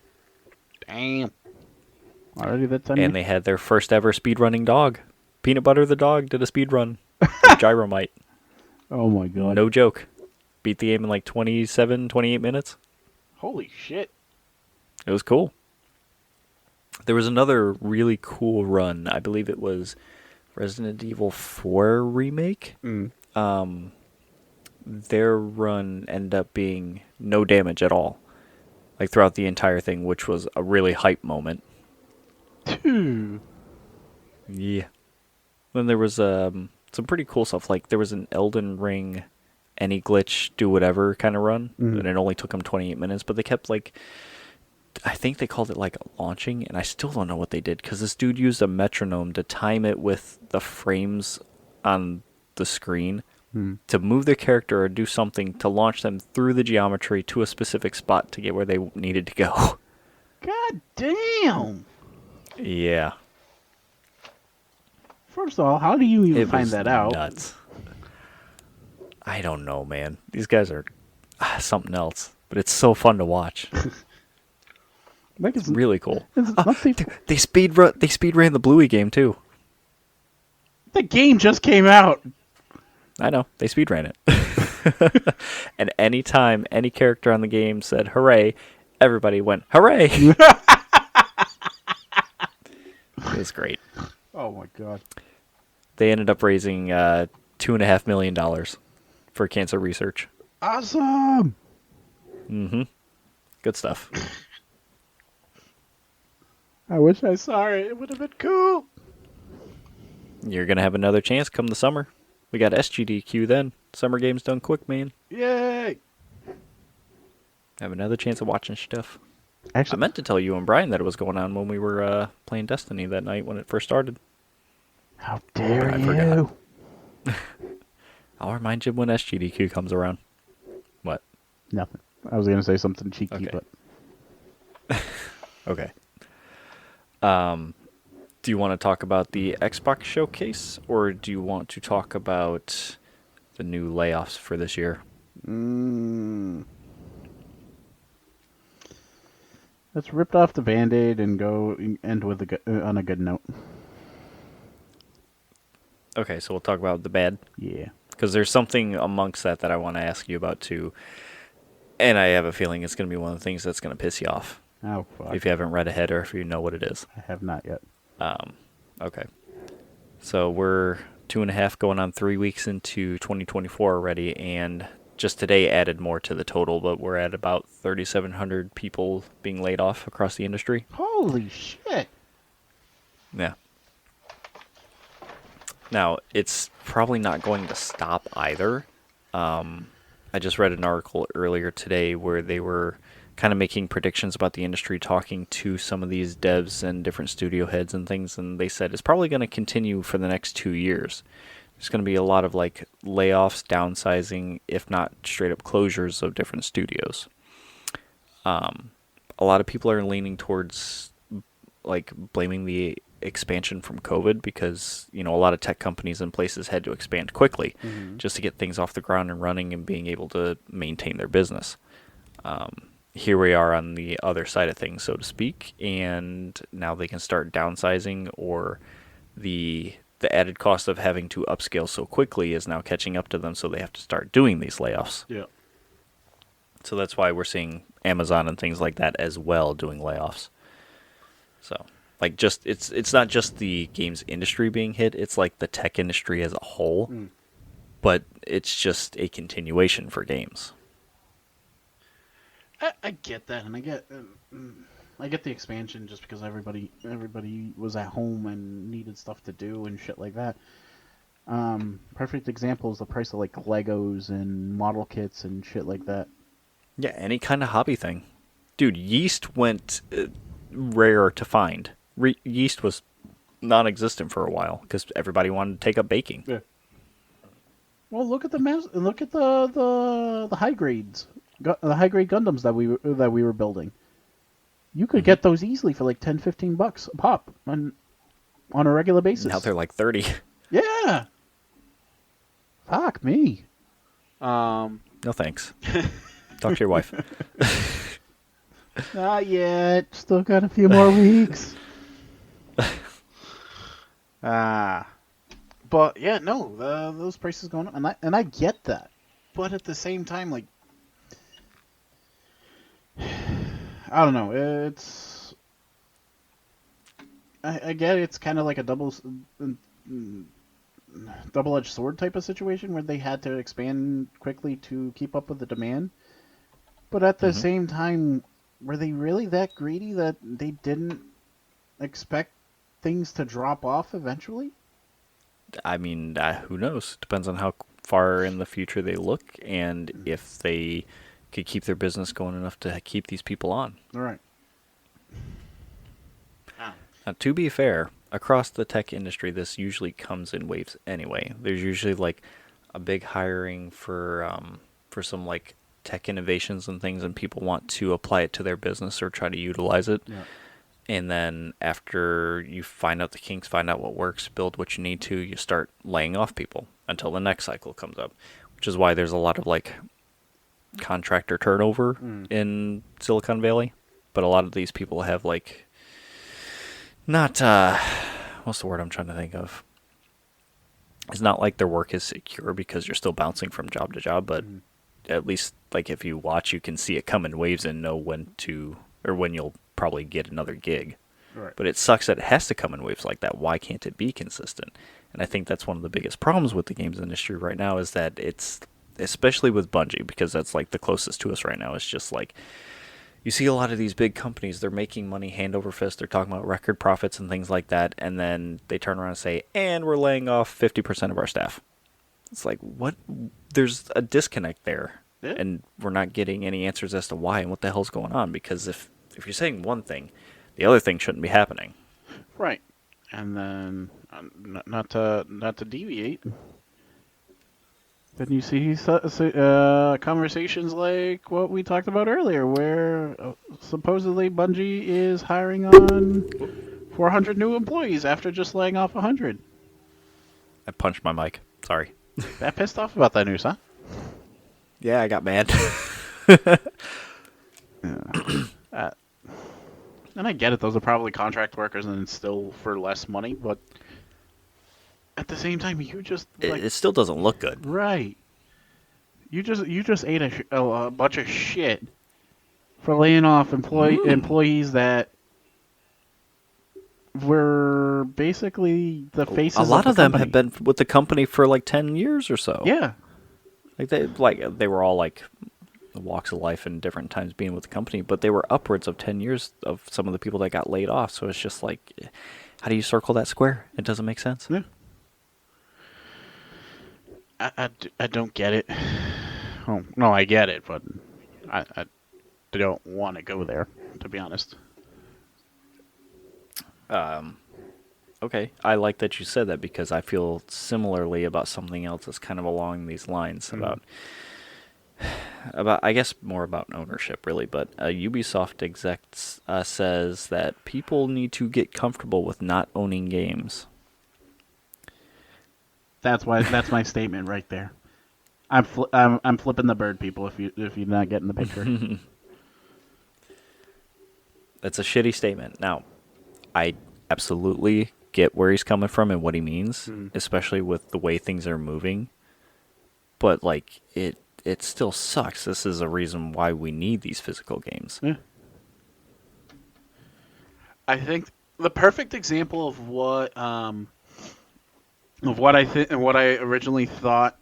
Damn. Already that time? And they had their first ever speedrunning dog. Peanut Butter the dog did a speedrun. Gyromite. Oh my god. No joke. Beat the game in like 27, 28 minutes. Holy shit. It was cool. There was another really cool run. I believe it was Resident Evil 4 remake. Their run ended up being no damage at all, like throughout the entire thing, which was a really hype moment. Yeah. Then there was some pretty cool stuff. Like there was an Elden Ring, any glitch, do whatever kind of run, and it only took them 28 minutes. But they kept like, I think they called it like launching, and I still don't know what they did because this dude used a metronome to time it with the frames on the screen to move their character or do something to launch them through the geometry to a specific spot to get where they needed to go. God damn. Yeah. First of all, how do you even find was that out? Nuts. I don't know, man. These guys are something else, but it's so fun to watch. Like It's really cool. The They speed ran the Bluey game too. game just came out. I know, they speed ran it. And anytime any character on the game said hooray, everybody went hooray. It was great. Oh my god. They ended up raising $2.5 million for cancer research. Awesome. Mm-hmm. Good stuff. I wish I saw it. It would have been cool. You're gonna have another chance come the summer. We got SGDQ then. Summer games done quick, man. Yay. Have another chance of watching stuff. I Actually, meant to tell you and Brian that it was going on when we were playing Destiny that night when it first started. how dare I you? forgot. I'll remind you when SGDQ comes around. What? Nothing. I was gonna say something cheeky, Okay. but Okay. Do you want to talk about the Xbox showcase, or do you want to talk about the new layoffs for this year? let's rip off the Band-Aid and go end with on a good note. Okay, so we'll talk about the bad. Yeah. Because there's something amongst that I want to ask you about too. And I have a feeling it's going to be one of the things that's going to piss you off. Oh fuck. If you haven't read ahead or if you know what it is. I have not yet. Okay. So we're 2.5 going on 3 weeks into 2024 already, and just today added more to the total, but we're at about 3,700 people being laid off across the industry. Holy shit! Yeah. Now, it's probably not going to stop either. I just read an article earlier today where they were kind of making predictions about the industry, talking to some of these devs and different studio heads and things, and they said it's probably going to continue for the next 2 years. There's going to be a lot of like layoffs, downsizing, if not straight up closures of different studios. A lot of people are leaning towards like blaming the expansion from COVID because a lot of tech companies and places had to expand quickly Mm-hmm. just to get things off the ground and running and being able to maintain their business. Here we are on the other side of things, so to speak, and now they can start downsizing, or the added cost of having to upscale so quickly is now catching up to them, so they have to start doing these layoffs. Yeah. So that's why we're seeing Amazon and things like that as well doing layoffs. So like just it's not just the games industry being hit, it's like the tech industry as a whole, Mm. but it's just a continuation for games. I get that, and I get the expansion just because everybody was at home and needed stuff to do and shit like that. Perfect example is the price of like Legos and model kits and shit like that. Yeah, any kind of hobby thing. Dude, yeast went rare to find. Yeast was non-existent for a while because everybody wanted to take up baking. Yeah. Well, look at the high grades, the high grade Gundams that we were building. You could get those easily for like 10, $15 a pop on a regular Now basis. they're like 30. Yeah. Fuck me. Um, No thanks. Talk to your wife. Not yet. Still got a few more weeks. Ah. But yeah, no, those prices going up, and I get that. But at the same time, like, I don't know. I get it's kind of like a double-edged sword type of situation where they had to expand quickly to keep up with the demand. But at the same time, were they really that greedy that they didn't expect things to drop off eventually? I mean, who knows? Depends on how far in the future they look and if they could keep their business going enough to keep these people on. All right. Ah. Now, to be fair, across the tech industry, this usually comes in waves anyway. There's usually like a big hiring for some like tech innovations and things, and people want to apply it to their business or try to utilize it. Yeah. And then after you find out the kinks, find out what works, build what you need to, you start laying off people until the next cycle comes up, which is why there's a lot of like contractor turnover in Silicon Valley. But a lot of these people have like not what's the word I'm trying to think of? It's not like their work is secure because you're still bouncing from job to job, but at least like if you watch, you can see it come in waves and know when to or when you'll probably get another gig. Right. But it sucks that it has to come in waves like that. Why can't it be consistent? And I think that's one of the biggest problems with the games industry right now is that it's, especially with Bungie, because that's like the closest to us right now, it's just like you see a lot of these big companies, they're making money hand over fist, they're talking about record profits and things like that, and then they turn around and say, and we're laying off 50% of our staff. It's like, what? There's a disconnect there. Yeah. And we're not getting any answers as to why and what the hell's going on, because if you're saying one thing, the other thing shouldn't be happening. Right. And then, not to deviate, then you see conversations like what we talked about earlier, where supposedly Bungie is hiring on 400 new employees after just laying off 100. I punched my mic. Sorry. That pissed off about that news, huh? Yeah, I got mad. And I get it; those are probably contract workers, and it's still for less money. But at the same time, you just like It still doesn't look good. right. You just ate a bunch of shit for laying off employees that were basically the A faces of lot the of them have company. been with the company for like 10 years or so. Yeah, Like they were all like walks of life and different times being with the company, but they were upwards of 10 years of some of the people that got laid off. So it's just like, how do you circle that square? It doesn't make sense. yeah. I don't get it. Oh, no, I get it, but I don't want to go there, to be honest. Okay, I like that you said that because I feel similarly about something else that's kind of along these lines Mhm. about I guess more about ownership really, but a Ubisoft exec says that people need to get comfortable with not owning games. That's my statement right there. I'm flipping the bird, people. If you're not getting the picture. It's a shitty statement. Now, I absolutely get where he's coming from and what he means, Mhm. especially with the way things are moving. But like it still sucks. This is a reason why we need these physical games. Yeah. I think the perfect example of what I think and what I originally thought.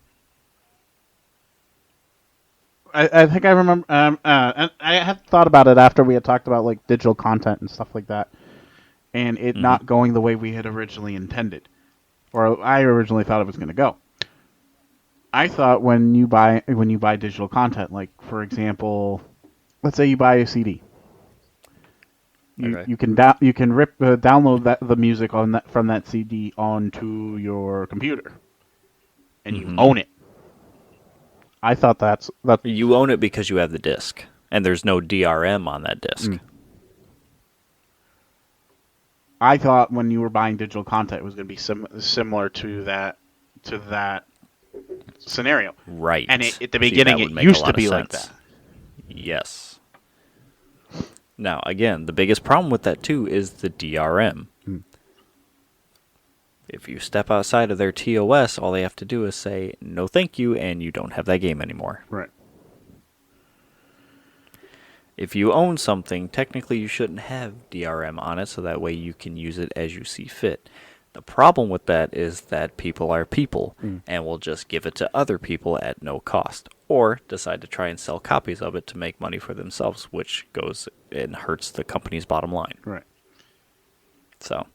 I think I remember. And I had thought about it after we had talked about like digital content and stuff like that, and it Hmm. not going the way we had originally intended, or I originally thought it was going to go. I thought when you buy digital content, like for example, let's say you buy a CD, Okay. you can download the music on that from that CD onto your computer, and you Hmm. own it. I thought that. You own it because you have the disc, and there's no DRM on that Mm. disc. I thought when you were buying digital content, it was going to be similar to that scenario. And Right. at the See, beginning, that it would make a used to lot of be like that. sense. Yes. Now, again, the biggest problem with that too is the DRM. Mm. If you step outside of their TOS, all they have to do is say no thank you and you don't have that game anymore. Right. If you own something, technically you shouldn't have DRM on it so that way you can use it as you see fit. The problem with that is that people are people Mm. and will just give it to other people at no cost or decide to try and sell copies of it to make money for themselves, which goes and hurts the company's bottom line. Right. So,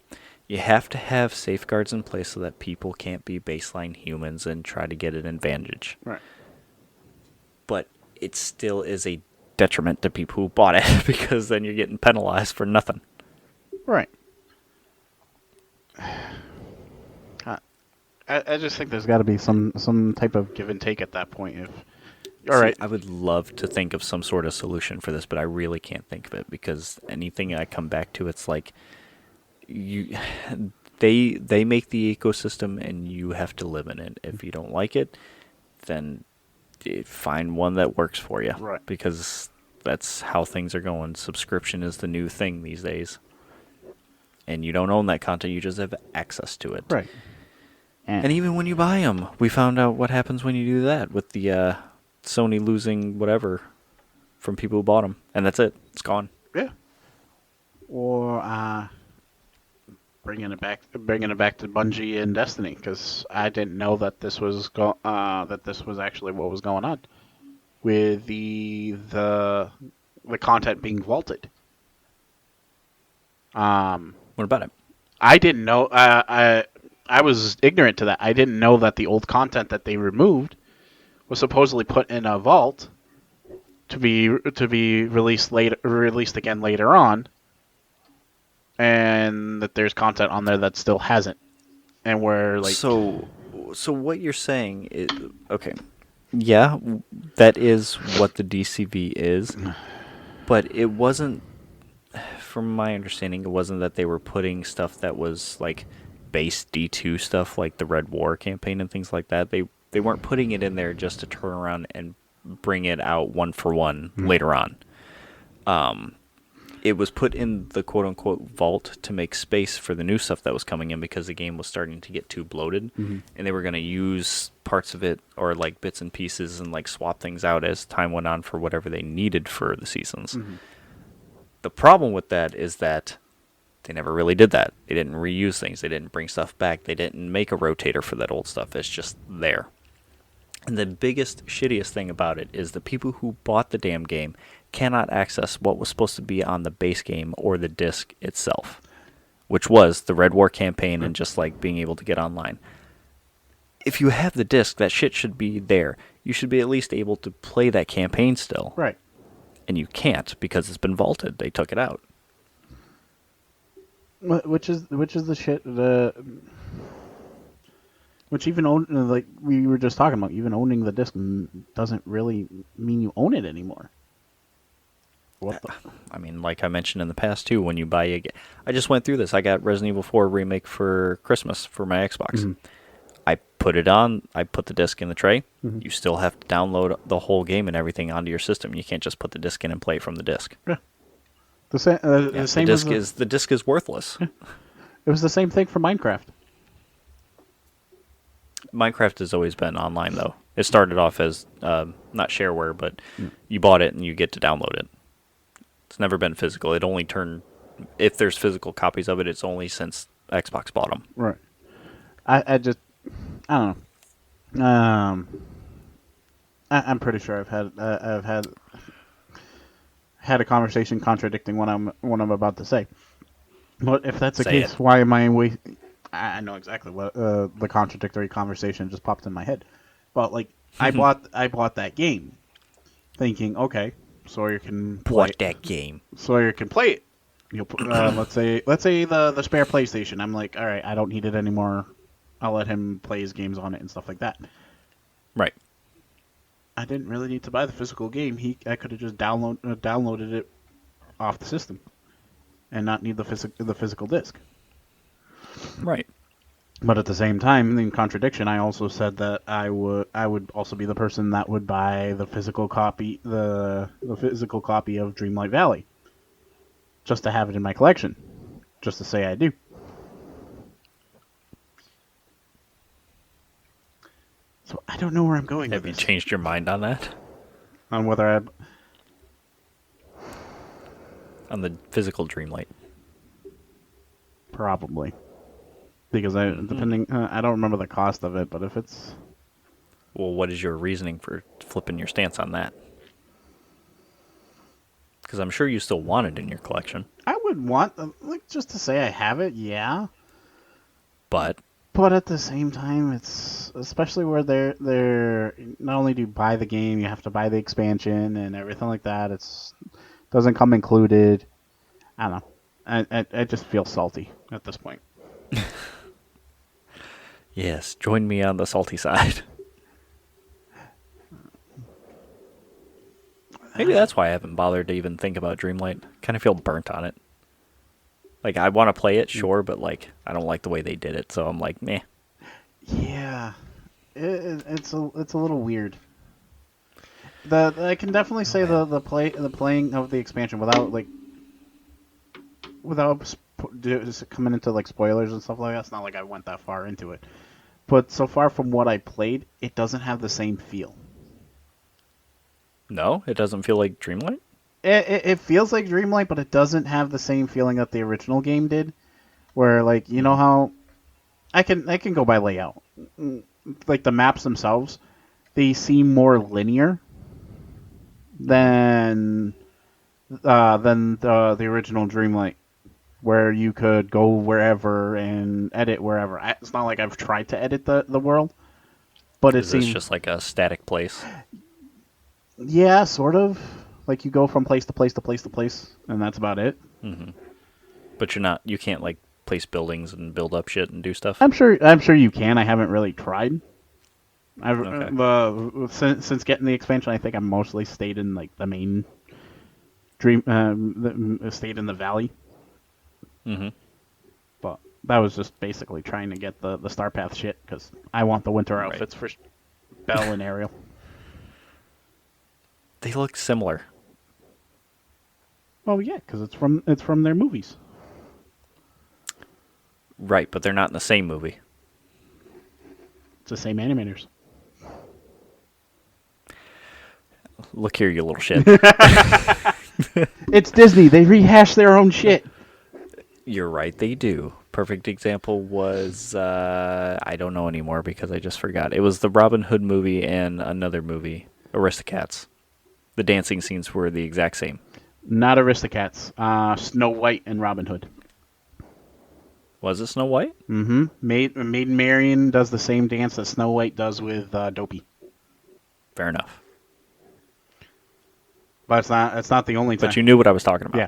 you have to have safeguards in place so that people can't be baseline humans and try to get an advantage. Right. But it still is a detriment to people who bought it because then you're getting penalized for nothing. Right. I just think there's got to be some type of give and take at that point. If all See, right, I would love to think of some sort of solution for this, but I really can't think of it because anything I come back to, it's like you, they make the ecosystem and you have to live in it. If you don't like it, then find one that works for you right, because that's how things are going. Subscription is the new thing these days, and you don't own that content; you just have access to it. right, and And even when you buy them, we found out what happens when you do that with the Sony losing whatever from people who bought them, and that's it. It's gone. yeah, or bringing it back to Bungie and Destiny because I didn't know that that this was actually what was going on with the content being vaulted. Um, What about it? I didn't know. I was ignorant to that. I didn't know that the old content that they removed was supposedly put in a vault to be released again later on, and that there's content on there that still hasn't. And we're like, So what you're saying is okay. Yeah, that is what the DCV is, but it wasn't. From my understanding, it wasn't that they were putting stuff that was like base D2 stuff, like the Red War campaign and things like that. They weren't putting it in there just to turn around and bring it out one for one later on. It was put in the quote unquote vault to make space for the new stuff that was coming in because the game was starting to get too bloated, and they were going to use parts of it or like bits and pieces and like swap things out as time went on for whatever they needed for the seasons. The problem with that is that They never really did that. They didn't reuse things. They didn't bring stuff back. They didn't make a rotator for that old stuff. It's just there. And the biggest, shittiest thing about it is the people who bought the damn game cannot access what was supposed to be on the base game or the disc itself, which was the Red War campaign and just like being able to get online. If you have the disc, that shit should be there. You should be at least able to play that campaign still. Right. And you can't because it's been vaulted. They took it out. Which is the shit which even like we were just talking about, even owning the disc doesn't really mean you own it anymore. What the? I mean, like I mentioned in the past too, when you buy a game, I just went through this. I got Resident Evil 4 remake for Christmas for my Xbox. Mm-hmm. I put it on. I put the disc in the tray. Mm-hmm. You still have to download the whole game and everything onto your system. You can't just put the disc in and play from the disc. Yeah. The same. The same. The disc is worthless. Yeah. It was the same thing for Minecraft. Minecraft has always been online though. It started off as not shareware, but you bought it and you get to download it. It's never been physical. It only turned if there's physical copies of it. It's only since Xbox bought them. Right. I don't know. I'm pretty sure I've had a conversation contradicting what I'm about to say. But if that's the Say case, it. why am I I know exactly what the contradictory conversation just popped in my head. But like I bought that game thinking, okay, Sawyer can play What that game? Sawyer can play it. You'll let's say the spare PlayStation. I'm like, all right, I don't need it anymore. I'll let him play his games on it and stuff like that. Right. I didn't really need to buy the physical game. I could have just downloaded it off the system and not need the physical disc. Right. But at the same time, in contradiction, I also said that I would also be the person that would buy the physical copy the physical copy of Dreamlight Valley, just to have it in my collection, just to say I do. So I don't know where I'm going. Have you changed your mind on that? On whether I On the physical Dreamlight? probably. Because depending, I don't remember the cost of it, but if it's... Well, what is your reasoning for flipping your stance on that? Because I'm sure you still want it in your collection. I would want, like, just to say I have it, yeah. But at the same time, it's... Especially where they're... Not only do you buy the game, you have to buy the expansion and everything like that. Doesn't come included. I don't know. I just feel salty at this point. yes, join me on the salty side. Maybe that's why I haven't bothered to even think about Dreamlight. Kind of feel burnt on it. Like, I want to play it, sure, but, like, I don't like the way they did it, so I'm like, meh. Yeah. It's a little weird. I can definitely say the playing of the expansion without just coming into, like, spoilers and stuff like that. It's not like I went that far into it. But so far from what I played, it doesn't have the same feel. No? It doesn't feel like Dreamlight? It feels like Dreamlight, but it doesn't have the same feeling that the original game did. Where, like, you know how... I can go by layout. Like, the maps themselves, they seem more linear than the original Dreamlight, where you could go wherever and edit wherever. It's not like I've tried to edit the world, but it seems just like a static place. Yeah, sort of. Like you go from place to place to place to place, and that's about it. Mm-hmm. But you can't like place buildings and build up shit and do stuff. I'm sure you can. I haven't really tried. Since getting the expansion, I think I mostly stayed in like the main stayed in the valley. Mm-hmm. But that was just basically trying to get the Star Path shit because I want the winter outfits for Belle and Ariel. They look similar. Oh yeah, because it's from their movies. Right, but they're not in the same movie. It's the same animators. Look here, you little shit. It's Disney. They rehash their own shit. You're right, they do. Perfect example was I don't know anymore because I just forgot. It was the Robin Hood movie and another movie, Aristocats. The dancing scenes were the exact same. Not Aristocats. Snow White and Robin Hood. Was it Snow White? Mm-hmm. Maiden Marian does the same dance that Snow White does with Dopey. Fair enough. But it's not the only But time. you knew what I was talking about. Yeah.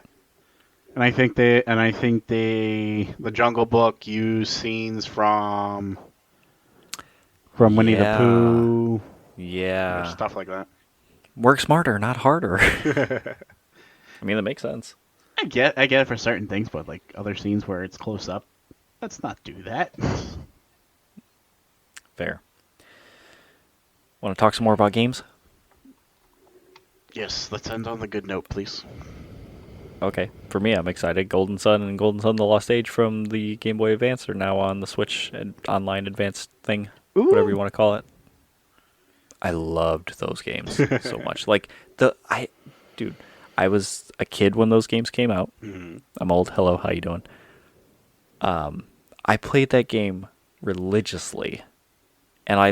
And I think the Jungle Book used scenes from Winnie the Yeah. Pooh or Yeah. stuff like that. Work smarter, not harder. I mean, that makes sense. I get it for certain things, but like other scenes where it's close up, let's not do that. Fair. Want to talk some more about games? Yes, let's end on the good note, please. Okay. For me, I'm excited. Golden Sun and Golden Sun: The Lost Age from the Game Boy Advance are now on the Switch and online advanced thing, whatever you Ooh. want to call it. I loved those games so much. Like dude, I was a kid when those games came out. Mhm. I'm old. Hello, how you doing? I played that game religiously, and I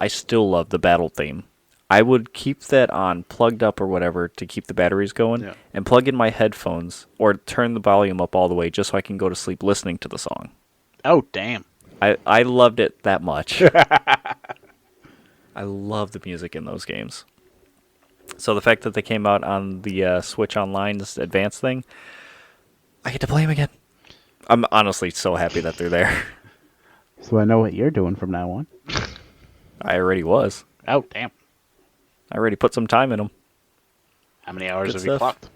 still love the battle theme. I would keep that on plugged up or whatever to keep the batteries going, Yeah. and plug in my headphones or turn the volume up all the way just so I can go to sleep listening to the song. Oh, damn. I loved it that much. I love the music in those games. So the fact that they came out on the Switch Online, this advanced thing, I get to play them again. I'm honestly so happy that they're there. So I know what you're doing from now on. I already was. Oh, damn. I already put some time in them. How many hours Good have you stuff. clocked?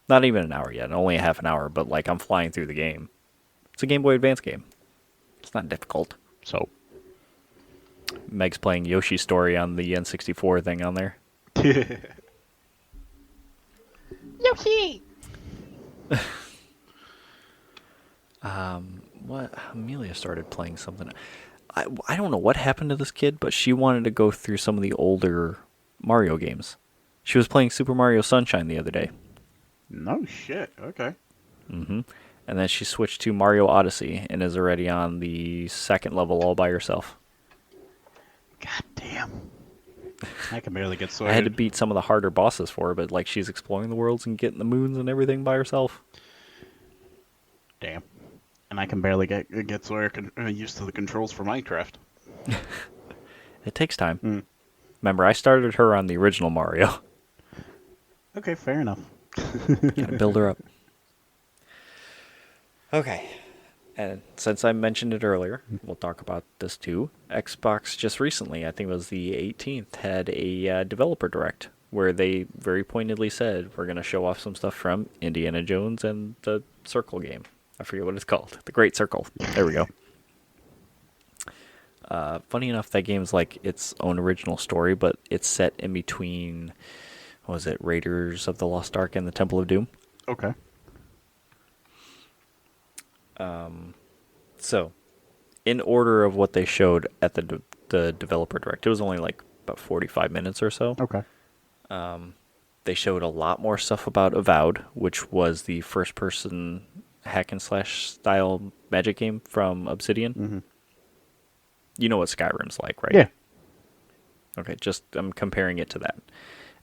Not even an hour yet, only a half an hour, but like I'm flying through the game. It's a Game Boy Advance game. It's not difficult. So. Meg's playing Yoshi's Story on the N64 thing on there. Yoshi! What? Amelia started playing something. I don't know what happened to this kid, but she wanted to go through some of the older Mario games. She was playing Super Mario Sunshine the other day. No shit. Okay. And then she switched to Mario Odyssey and is already on the second level all by herself. God damn. I can barely get I had to sorted. beat some of the harder bosses for her, but like she's exploring the worlds and getting the moons and everything by herself. Damn. And I can barely get used to the controls for Minecraft. It takes time. Mm. Remember, I started her on the original Mario. Okay, fair enough. Gotta build her up. Okay. And since I mentioned it earlier, we'll talk about this too. Xbox just recently, I think it was the 18th, had a developer direct where they very pointedly said we're going to show off some stuff from Indiana Jones and the Circle game. I forget what it's called. The Great Circle. There we go. Funny enough, that game's like its own original story, but it's set in between, what was it, Raiders of the Lost Ark and the Temple of Doom. Okay. So, in order of what they showed at the developer direct, it was only like about 45 minutes or so. Okay. They showed a lot more stuff about Avowed, which was the first-person hack and slash style magic game from Obsidian. Mm-hmm. You know what Skyrim's like, right? Yeah. Okay, just I'm comparing it to that.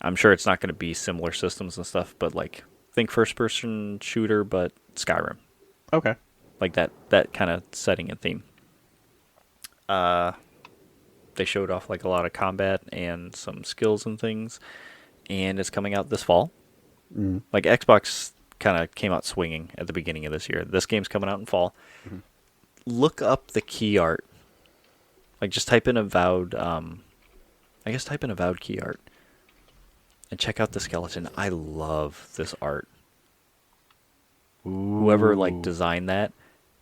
I'm sure it's not going to be similar systems and stuff, but like think first-person shooter, but Skyrim, Okay. like that kind of setting and theme. They showed off like a lot of combat and some skills and things, and it's coming out this fall. Mm-hmm. Like Xbox kind of came out swinging at the beginning of this year. This game's coming out in fall. Mm-hmm. Look up the key art. Like just type in Avowed. Type in Avowed key art, and check out the skeleton. I love this art. Whoever like Ooh. designed that,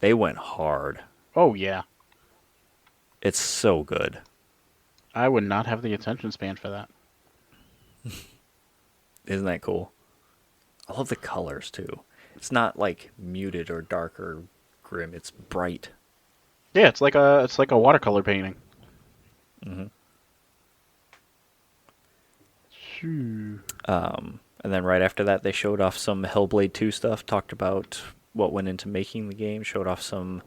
they went hard. Oh yeah. It's so good. I would not have the attention span for that. Isn't that cool? I love the colors too. It's not like muted or dark or grim. It's bright. Yeah, it's like a watercolor painting. Mm-hmm. Shoo. And then right after that, they showed off some Hellblade 2 stuff, talked about what went into making the game, showed off some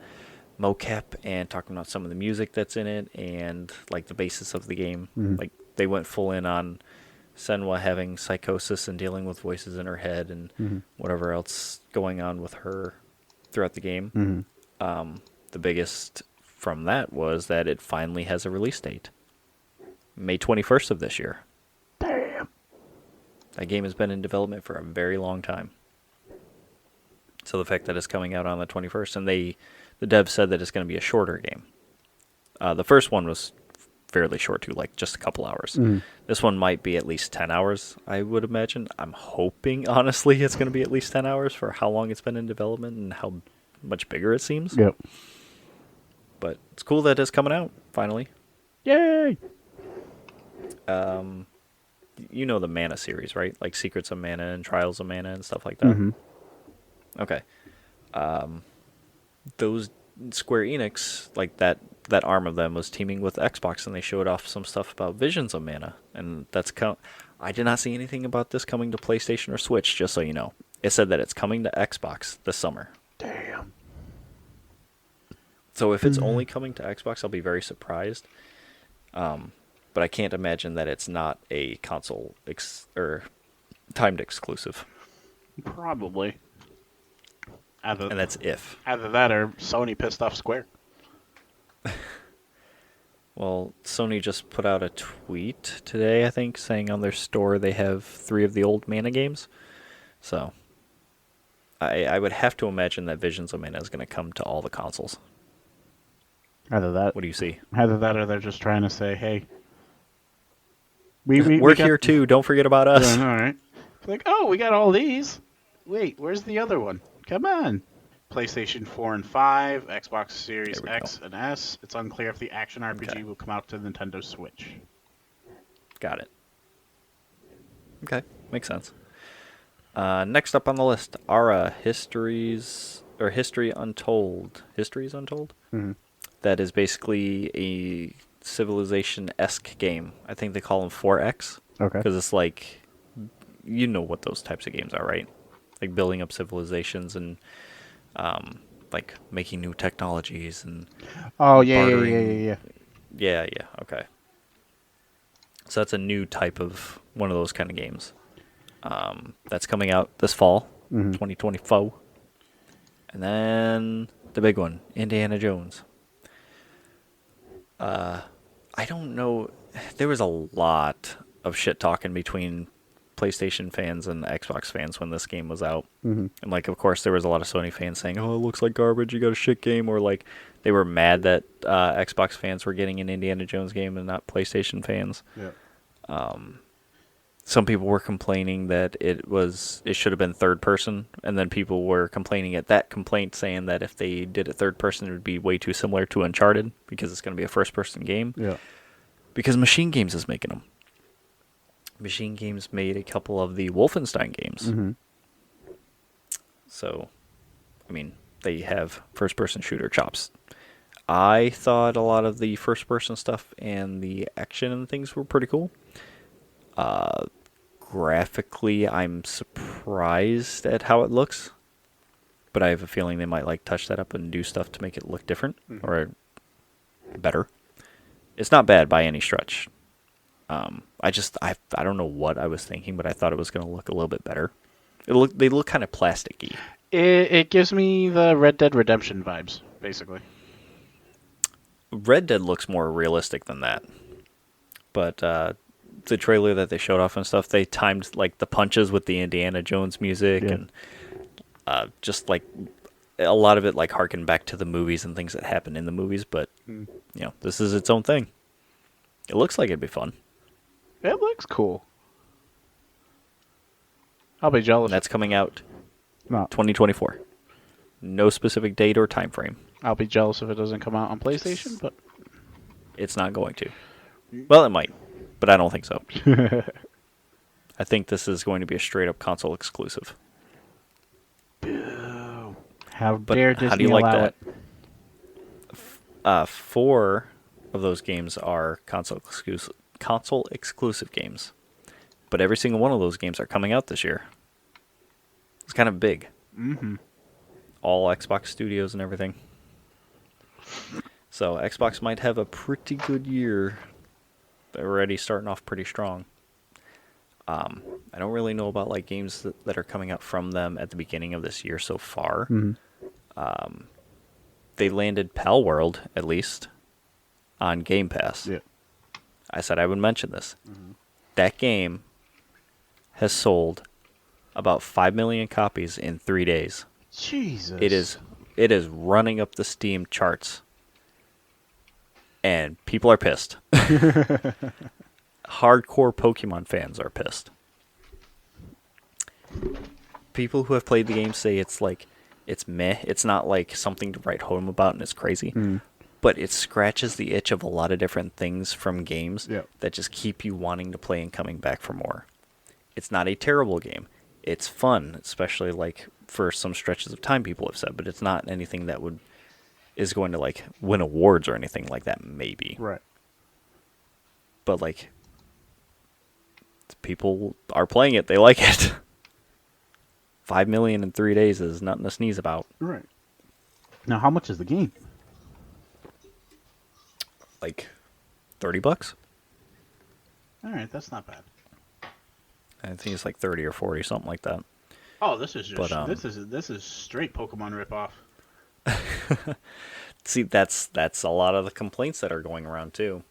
mocap, and talking about some of the music that's in it and like the basis of the game. Mhm. Like they went full in on Senwa having psychosis and dealing with voices in her head and Mhm. whatever else going on with her throughout the game. Mhm. The biggest from that was that it finally has a release date. May 21st of this year. Damn. That game has been in development for a very long time. So the fact that it's coming out on the 21st, and the dev said that it's going to be a shorter game. The first one was fairly short too, like just a couple hours. Mhm. This one might be at least 10 hours, I would imagine. I'm hoping, honestly, it's going to be at least 10 hours for how long it's been in development and how much bigger it seems. Yep. But it's cool that it's coming out, finally. Yay! You know the Mana series, right? Like Secrets of Mana and Trials of Mana and stuff like that. Mhm. Okay. Those Square Enix, like that arm of them was teaming with Xbox, and they showed off some stuff about Visions of Mana, and I did not see anything about this coming to PlayStation or Switch. Just so you know, it said that it's coming to Xbox this summer. Damn. So if it's only coming to Xbox, I'll be very surprised. But I can't imagine that it's not a console or timed exclusive, Probably. and that's if. Either that or Sony pissed off Square. Well, Sony just put out a tweet today, I think, saying on their store they have 3 of the old Mana games. So I would have to imagine that Visions of Mana is going to come to all the consoles. Either that. What do you see? Either that or they're just trying to say, hey, We're here too. Don't forget about us. All right. It's like, oh, we got all these. Wait, where's the other one? Come on. PlayStation 4 and 5, Xbox Series There we X and S. It's unclear if the action RPG Okay. will come out to Nintendo Switch. Got it. Okay, makes sense. Next up on the list, Ara History Untold. Histories Untold? Mm-hmm. That is basically a Civilization-esque game. I think they call them 4X. Okay. Because it's like, you know what those types of games are, right? Like building up civilizations and like making new technologies and Oh, yeah. bartering. Yeah, okay. So that's a new type of one of those kind of games. That's coming out this fall, 2024. And then the big one, Indiana Jones. I don't know. There was a lot of shit talking between PlayStation fans and Xbox fans when this game was out. Mm-hmm. And, like, of course, there was a lot of Sony fans saying, oh, it looks like garbage, you got a shit game. Or, like, they were mad that Xbox fans were getting an Indiana Jones game and not PlayStation fans. Yeah. Some people were complaining that it should have been third person, and then people were complaining at that complaint, saying that if they did it third person, it would be way too similar to Uncharted because it's going to be a first person game. Yeah. Because Machine Games is making them. Machine Games made a couple of the Wolfenstein games, Mm-hmm. so I mean they have first person shooter chops. I thought a lot of the first person stuff and the action and things were pretty cool. Graphically, I'm surprised at how it looks, but I have a feeling they might like touch that up and do stuff to make it look different or better. It's not bad by any stretch. I don't know what I was thinking, but I thought it was going to look a little bit better. They look kind of plasticky. It gives me the Red Dead Redemption vibes, basically. Red Dead looks more realistic than that, but the trailer that they showed off and stuff, they timed like the punches with the Indiana Jones music and just like a lot of it like harkened back to the movies and things that happen in the movies. But you know, this is its own thing. It looks like it'd be fun. It looks cool. I'll be jealous. And that's coming out No, 2024. No specific date or time frame. I'll be jealous if it doesn't come out on PlayStation, but It's not going to. Well, it might, but I don't think so. I think this is going to be a straight up console exclusive. how But dare how Disney do you like allow that? 4 of those games are console exclusive games, but every single one of those games are coming out this year. It's kind of big. Mm-hmm. All Xbox studios and everything. So Xbox might have a pretty good year. They're already starting off pretty strong. I don't really know about like games that are coming out from them at the beginning of this year so far. Mm-hmm. They landed Palworld, at least, on Game Pass. Yeah. I said I would mention this. That game has sold about 5 million copies in 3 days. Jesus. It is running up the Steam charts. And people are pissed. Hardcore Pokemon fans are pissed. People who have played the game say it's like, it's meh. It's not like something to write home about and it's crazy. Mm. But it scratches the itch of a lot of different things from games Yeah. that just keep you wanting to play and coming back for more. It's not a terrible game. It's fun, especially like for some stretches of time people have said, but it's not anything that is going to like win awards or anything like that, maybe. Right. But like people are playing it, they like it. 5 million in 3 days is nothing to sneeze about. Right. Now, how much is the game? Like $30. All right, that's not bad. I think it's like 30 or 40, something like that. Oh, this is just But, this is straight Pokemon ripoff. See, that's a lot of the complaints that are going around too.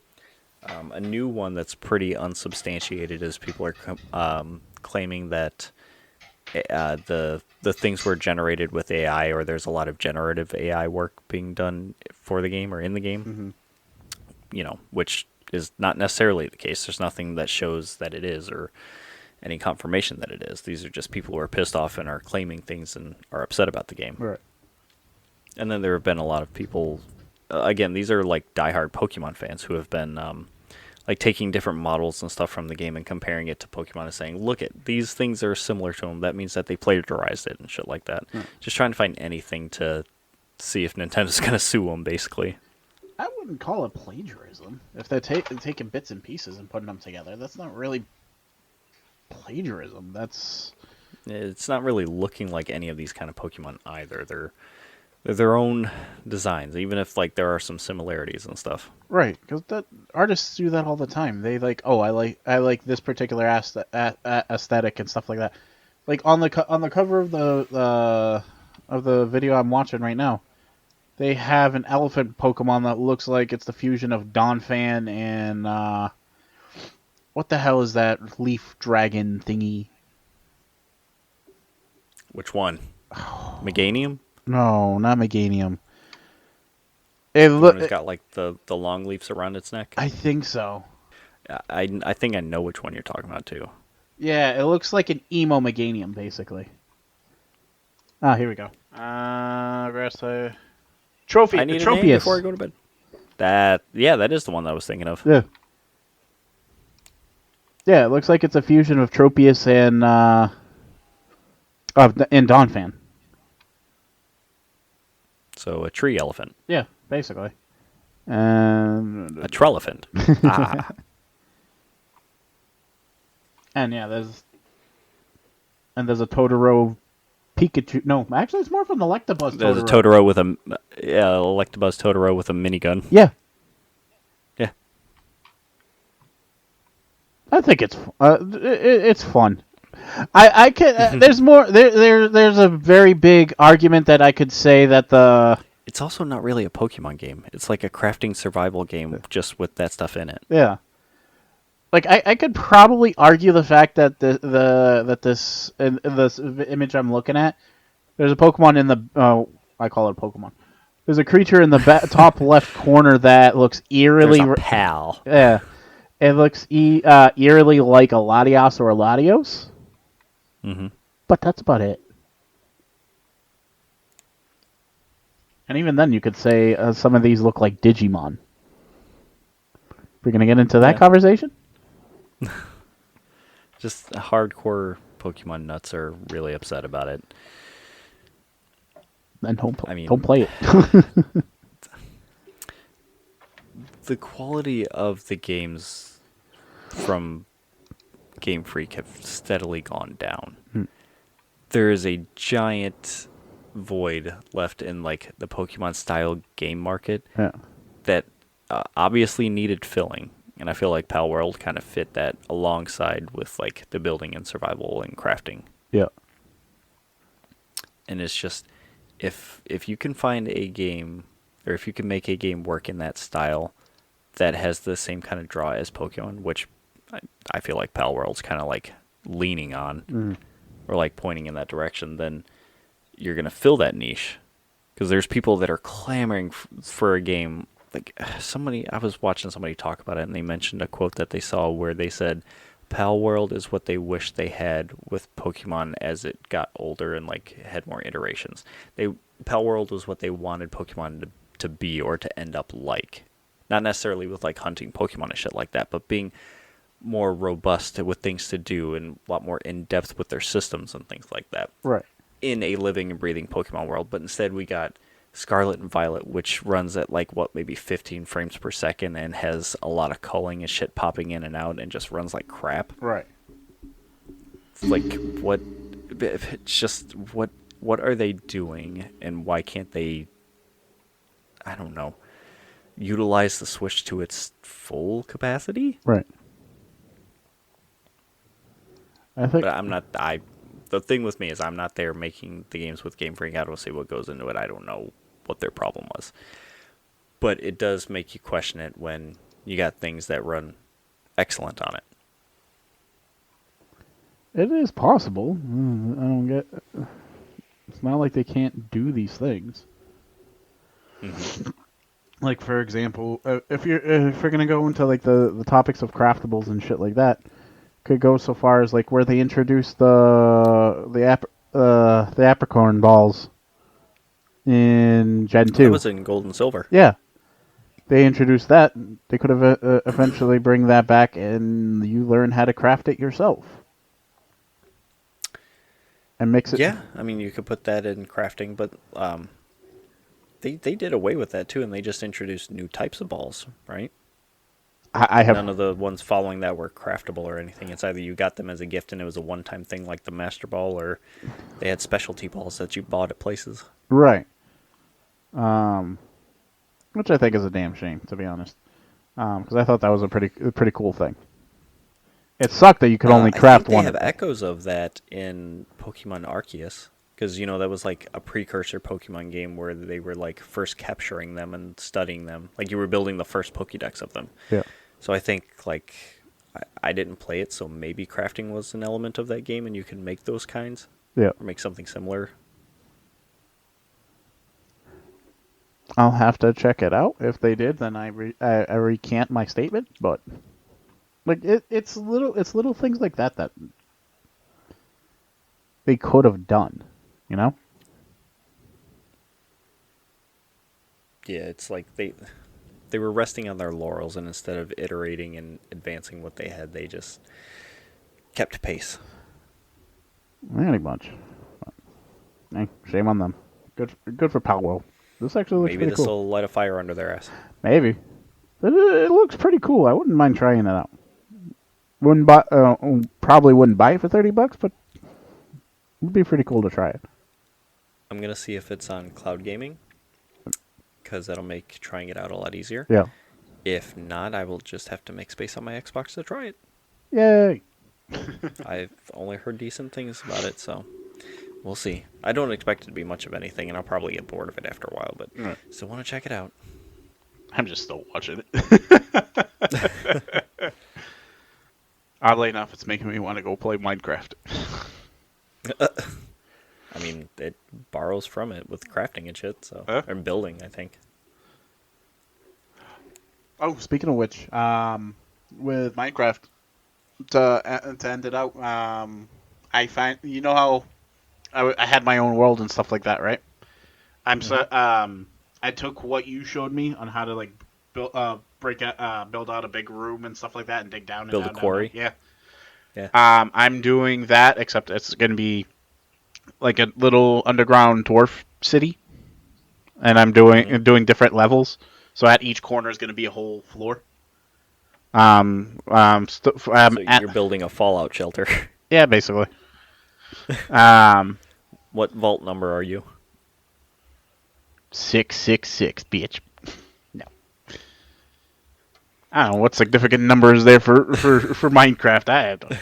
A new one that's pretty unsubstantiated is people are claiming that the things were generated with AI, or there's a lot of generative AI work being done for the game or in the game. Mm-hmm. You know, which is not necessarily the case. There's nothing that shows that it is, or any confirmation that it is. These are just people who are pissed off and are claiming things and are upset about the game. Right. And then there have been a lot of people, again, these are like diehard Pokemon fans who have been like taking different models and stuff from the game and comparing it to Pokemon and saying, look, these things are similar to them. That means that they plagiarized it and shit like that. Right. Just trying to find anything to see if Nintendo's going to sue them, basically. I wouldn't call it plagiarism. If they're taking bits and pieces and putting them together, that's not really plagiarism. It's not really looking like any of these kind of Pokemon either. They're their own designs, even if like there are some similarities and stuff. Right, because artists do that all the time. They like, oh, I like this particular aesthetic and stuff like that. Like on the cover of the video I'm watching right now, they have an elephant Pokemon that looks like it's the fusion of Donphan and what the hell is that leaf dragon thingy? Which one? Meganium? No, not Meganium. The one who's got like the long leaves around its neck? I think so. I think I know which one you're talking about too. Yeah, it looks like an emo Meganium, basically. Ah, here we go. Trophy. I need a Tropius. name before I go to bed. That is the one that I was thinking of. Yeah. Yeah, it looks like it's a fusion of Tropius and Donphan. So a tree elephant. Yeah, basically. And A trelephant. Ah. and yeah, there's a Totoro Pikachu. No, actually, it's more from the Electabuzz Totoro. There's a Totoro with Electabuzz Totoro with a minigun. Yeah. Yeah. I think it's fun. I can. There's more. There's a very big argument that I could say that It's also not really a Pokemon game. It's like a crafting survival game just with that stuff in it. Yeah. Like I could probably argue the fact that this image I'm looking at, there's a Pokemon in the I call it a Pokemon. There's a creature in the top left corner that looks eerily. There's a pal. Yeah, it looks eerily like a Latios or a Latios. Mm-hmm. But that's about it. And even then, you could say some of these look like Digimon. We're gonna get into that conversation. Just hardcore Pokemon nuts are really upset about it. Then don't I play it. The quality of the games from Game Freak have steadily gone down. Hmm. There is a giant void left in like the Pokemon style game market Yeah. that obviously needed filling, and I feel like Palworld kind of fit that alongside with like the building and survival and crafting. Yeah. And it's just if you can find a game or if you can make a game work in that style that has the same kind of draw as Pokemon, which I feel like Palworld's kind of like leaning on Mm. or like pointing in that direction, then you're gonna fill that niche because there's people that are clamoring for a game. Like somebody, I was watching somebody talk about it, and they mentioned a quote that they saw where they said, "Pal World is what they wish they had with Pokemon as it got older and like had more iterations. They Pal World was what they wanted Pokemon to be or to end up like, not necessarily with like hunting Pokemon and shit like that, but being more robust with things to do and a lot more in depth with their systems and things like that." Right. In a living and breathing Pokemon world, but instead we got Scarlet and Violet, which runs at like what, maybe 15 frames per second and has a lot of culling and shit popping in and out and just runs like crap. Right. It's like what? It's just what are they doing and why can't they? I don't know. Utilize the Switch to its full capacity. Right. I think. But I'm not. The thing with me is I'm not there making the games with Game Freak. I don't see what goes into it. I don't know what their problem was. But it does make you question it when you got things that run excellent on it. It is possible. I don't get. It's not like they can't do these things. Mm-hmm. Like for example, if we're gonna go into like the topics of craftables and shit like that, could go so far as like where they introduced the apricorn balls in Gen That 2. was in Gold and Silver. Yeah, they introduced that. They could have eventually bring that back, and you learn how to craft it yourself and mix it. Yeah, I mean you could put that in crafting, but they did away with that too, and they just introduced new types of balls, right? I have None of the ones following that were craftable or anything. It's either you got them as a gift and it was a one-time thing like the Master Ball, or they had specialty balls that you bought at places. right, which I think is a damn shame, to be honest, because I thought that was a pretty cool thing. It sucked that you could only I craft think they one. have echoes of that in Pokemon Arceus, because that was like a precursor Pokemon game where they were like first capturing them and studying them. Like you were building the first Pokédex of them. Yeah, So I think like I didn't play it, so maybe crafting was an element of that game, and you can make those kinds yeah. or make something similar. I'll have to check it out. If they did, then I recant my statement. But like it's little things like that that they could have done, you know? Yeah, it's like they were resting on their laurels, and instead of iterating and advancing what they had, they just kept pace. Pretty much. Hey, shame on them. Good for Palworld. This actually looks Maybe pretty this cool. will light a fire under their ass. Maybe. It looks pretty cool. I wouldn't mind trying it out. Wouldn't buy. Probably wouldn't buy it for $30, but it'd be pretty cool to try it. I'm gonna see if it's on cloud gaming, because that'll make trying it out a lot easier. Yeah. If not, I will just have to make space on my Xbox to try it. Yay. I've only heard decent things about it, so we'll see. I don't expect it to be much of anything, and I'll probably get bored of it after a while, but Right. still want to check it out. I'm just still watching it. Oddly enough, it's making me want to go play Minecraft. I mean, it borrows from it with crafting and shit, so Huh? or building, I think. Oh, speaking of which, with Minecraft, to end it out, I find how I had my own world and stuff like that, right? I took what you showed me on how to like build out a big room and stuff like that, and dig down and Build a down, quarry. down. Yeah. I'm doing that, except it's going to be like a little underground dwarf city, and I'm doing different levels. So at each corner is going to be a whole floor. So you're building a fallout shelter. Yeah, basically. Um, What vault number are you? 666, bitch. No. I don't know what significant number is there for Minecraft. I don't.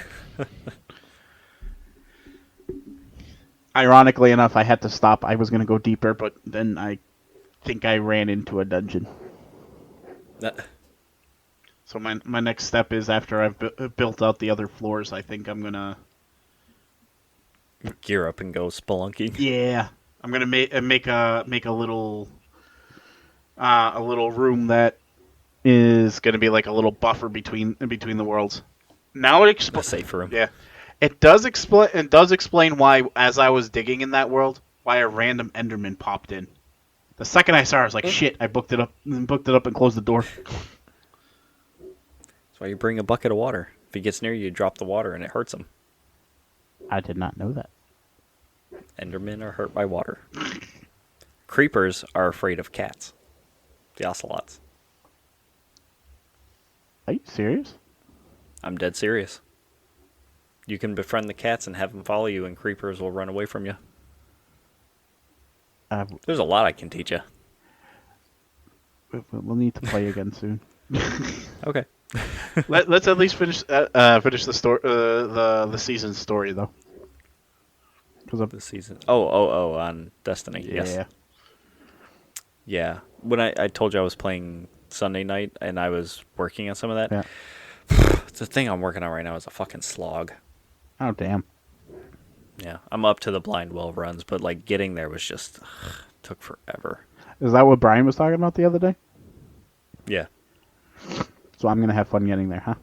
Ironically enough, I had to stop. I was gonna go deeper, but then I think I ran into a dungeon. So my next step is after I've built out the other floors. I think I'm gonna Gear up and go spelunking. yeah. I'm gonna make a little room that is gonna be like a little buffer between the worlds. Now it A safe room. yeah. It does explain why, as I was digging in that world, why a random Enderman popped in. The second I saw it, I was like, shit, I booked it up and closed the door. That's why you bring a bucket of water. If he gets near you, you drop the water and it hurts him. I did not know that. Endermen are hurt by water. Creepers are afraid of cats. The ocelots. Are you serious? I'm dead serious. You can befriend the cats and have them follow you, and creepers will run away from you. There's a lot I can teach you. We'll need to play again soon. Okay. Let's at least finish the story, the season story though. This season. Oh, on Destiny. Yeah. Yes. Yeah. When I told you I was playing Sunday night and I was working on some of that, Yeah. the thing I'm working on right now is a fucking slog. Oh damn. Yeah. I'm up to the blind well runs, but like getting there was just took forever. Is that what Brian was talking about the other day? Yeah. So I'm gonna have fun getting there, huh?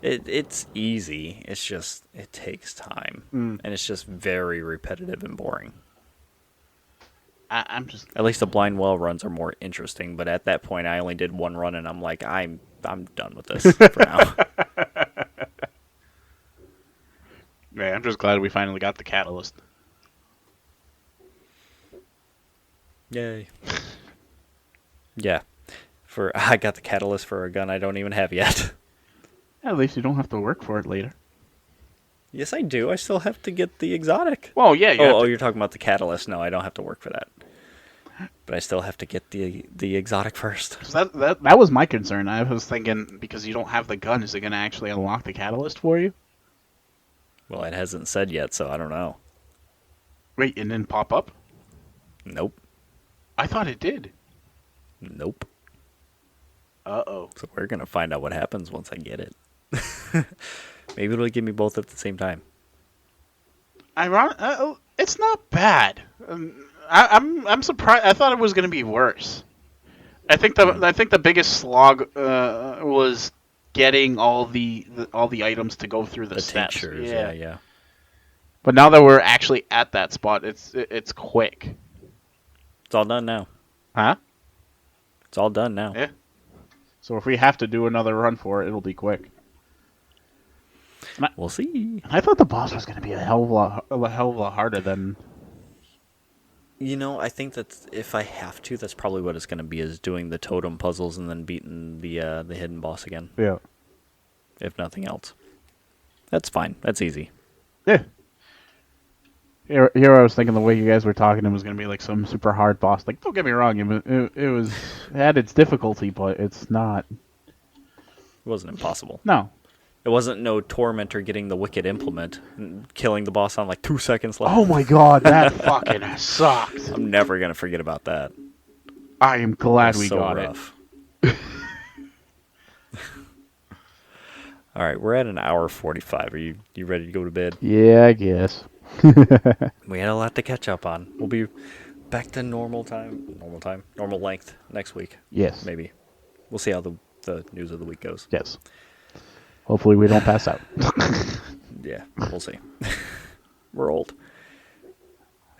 It's easy. It's just it takes time, and it's just very repetitive and boring. I'm just. At least the blind well runs are more interesting. But at that point, I only did one run, and I'm like, I'm done with this for now. Yeah, I'm just glad we finally got the catalyst. Yay! Yeah, I got the catalyst for a gun I don't even have yet. At least you don't have to work for it later. Yes, I do. I still have to get the exotic. Well, yeah. You're talking about the catalyst. No, I don't have to work for that. But I still have to get the exotic first. That was my concern. I was thinking, because you don't have the gun, is it going to actually unlock the catalyst for you? Well, it hasn't said yet, so I don't know. Wait, it didn't pop up? Nope. I thought it did. Nope. Uh-oh. So we're going to find out what happens once I get it. Maybe it'll give me both at the same time. It's not bad. I'm surprised. I thought it was going to be worse. I think the biggest slog was getting all the items to go through the steps. Tinctures, yeah. But now that we're actually at that spot, it's quick. It's all done now. Huh? It's all done now. Yeah. So if we have to do another run for it, it'll be quick. We'll see. I thought the boss was going to be a hell of a lot harder than. You know, I think that if I have to, that's probably what it's going to be, is doing the totem puzzles and then beating the hidden boss again. Yeah. If nothing else. That's fine. That's easy. Yeah. Here I was thinking the way you guys were talking, it was going to be like some super hard boss. Like, don't get me wrong, it had its difficulty, but it's not. It wasn't impossible. No. It wasn't no tormentor getting the wicked implement and killing the boss on like 2 seconds left. Oh my god, that fucking sucked. I'm never going to forget about that. I am glad we got rough. All right, we're at an hour 45. Are you ready to go to bed? Yeah, I guess. We had a lot to catch up on. We'll be back to normal length next week. Yes. Maybe. We'll see how the news of the week goes. Yes. Hopefully we don't pass out. Yeah, we'll see. We're old.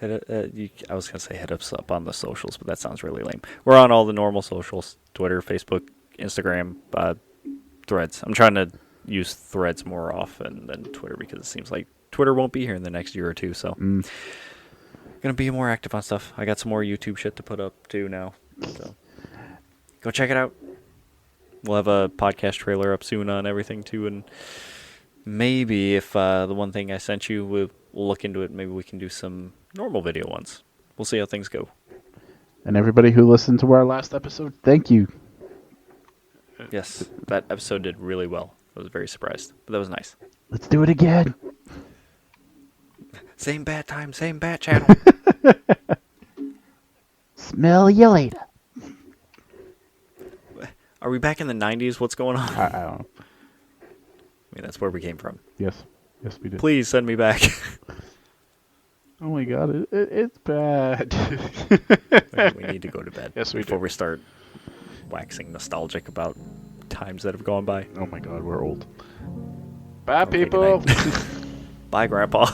I was going to say hit us up on the socials, but that sounds really lame. We're on all the normal socials: Twitter, Facebook, Instagram, Threads. I'm trying to use Threads more often than Twitter because it seems like Twitter won't be here in the next year or two, so going to be more active on stuff. I got some more YouTube shit to put up too now, so go check it out. We'll have a podcast trailer up soon on everything too, and maybe if the one thing I sent you, we'll look into it. Maybe we can do some normal video ones. We'll see how things go. And everybody who listened to our last episode, thank you. Yes, that episode did really well. I was very surprised, but that was nice. Let's do it again. Same bat time, same bat channel. Smell you later. Are we back in the 90s? What's going on? I don't know. I mean, that's where we came from. Yes, we did. Please send me back. Oh my god, it's bad. We need to go to bed Yes, we before do. we start waxing nostalgic about times that have gone by. Oh my god, we're old. Bye, Okay, good people. night. Bye, Grandpa.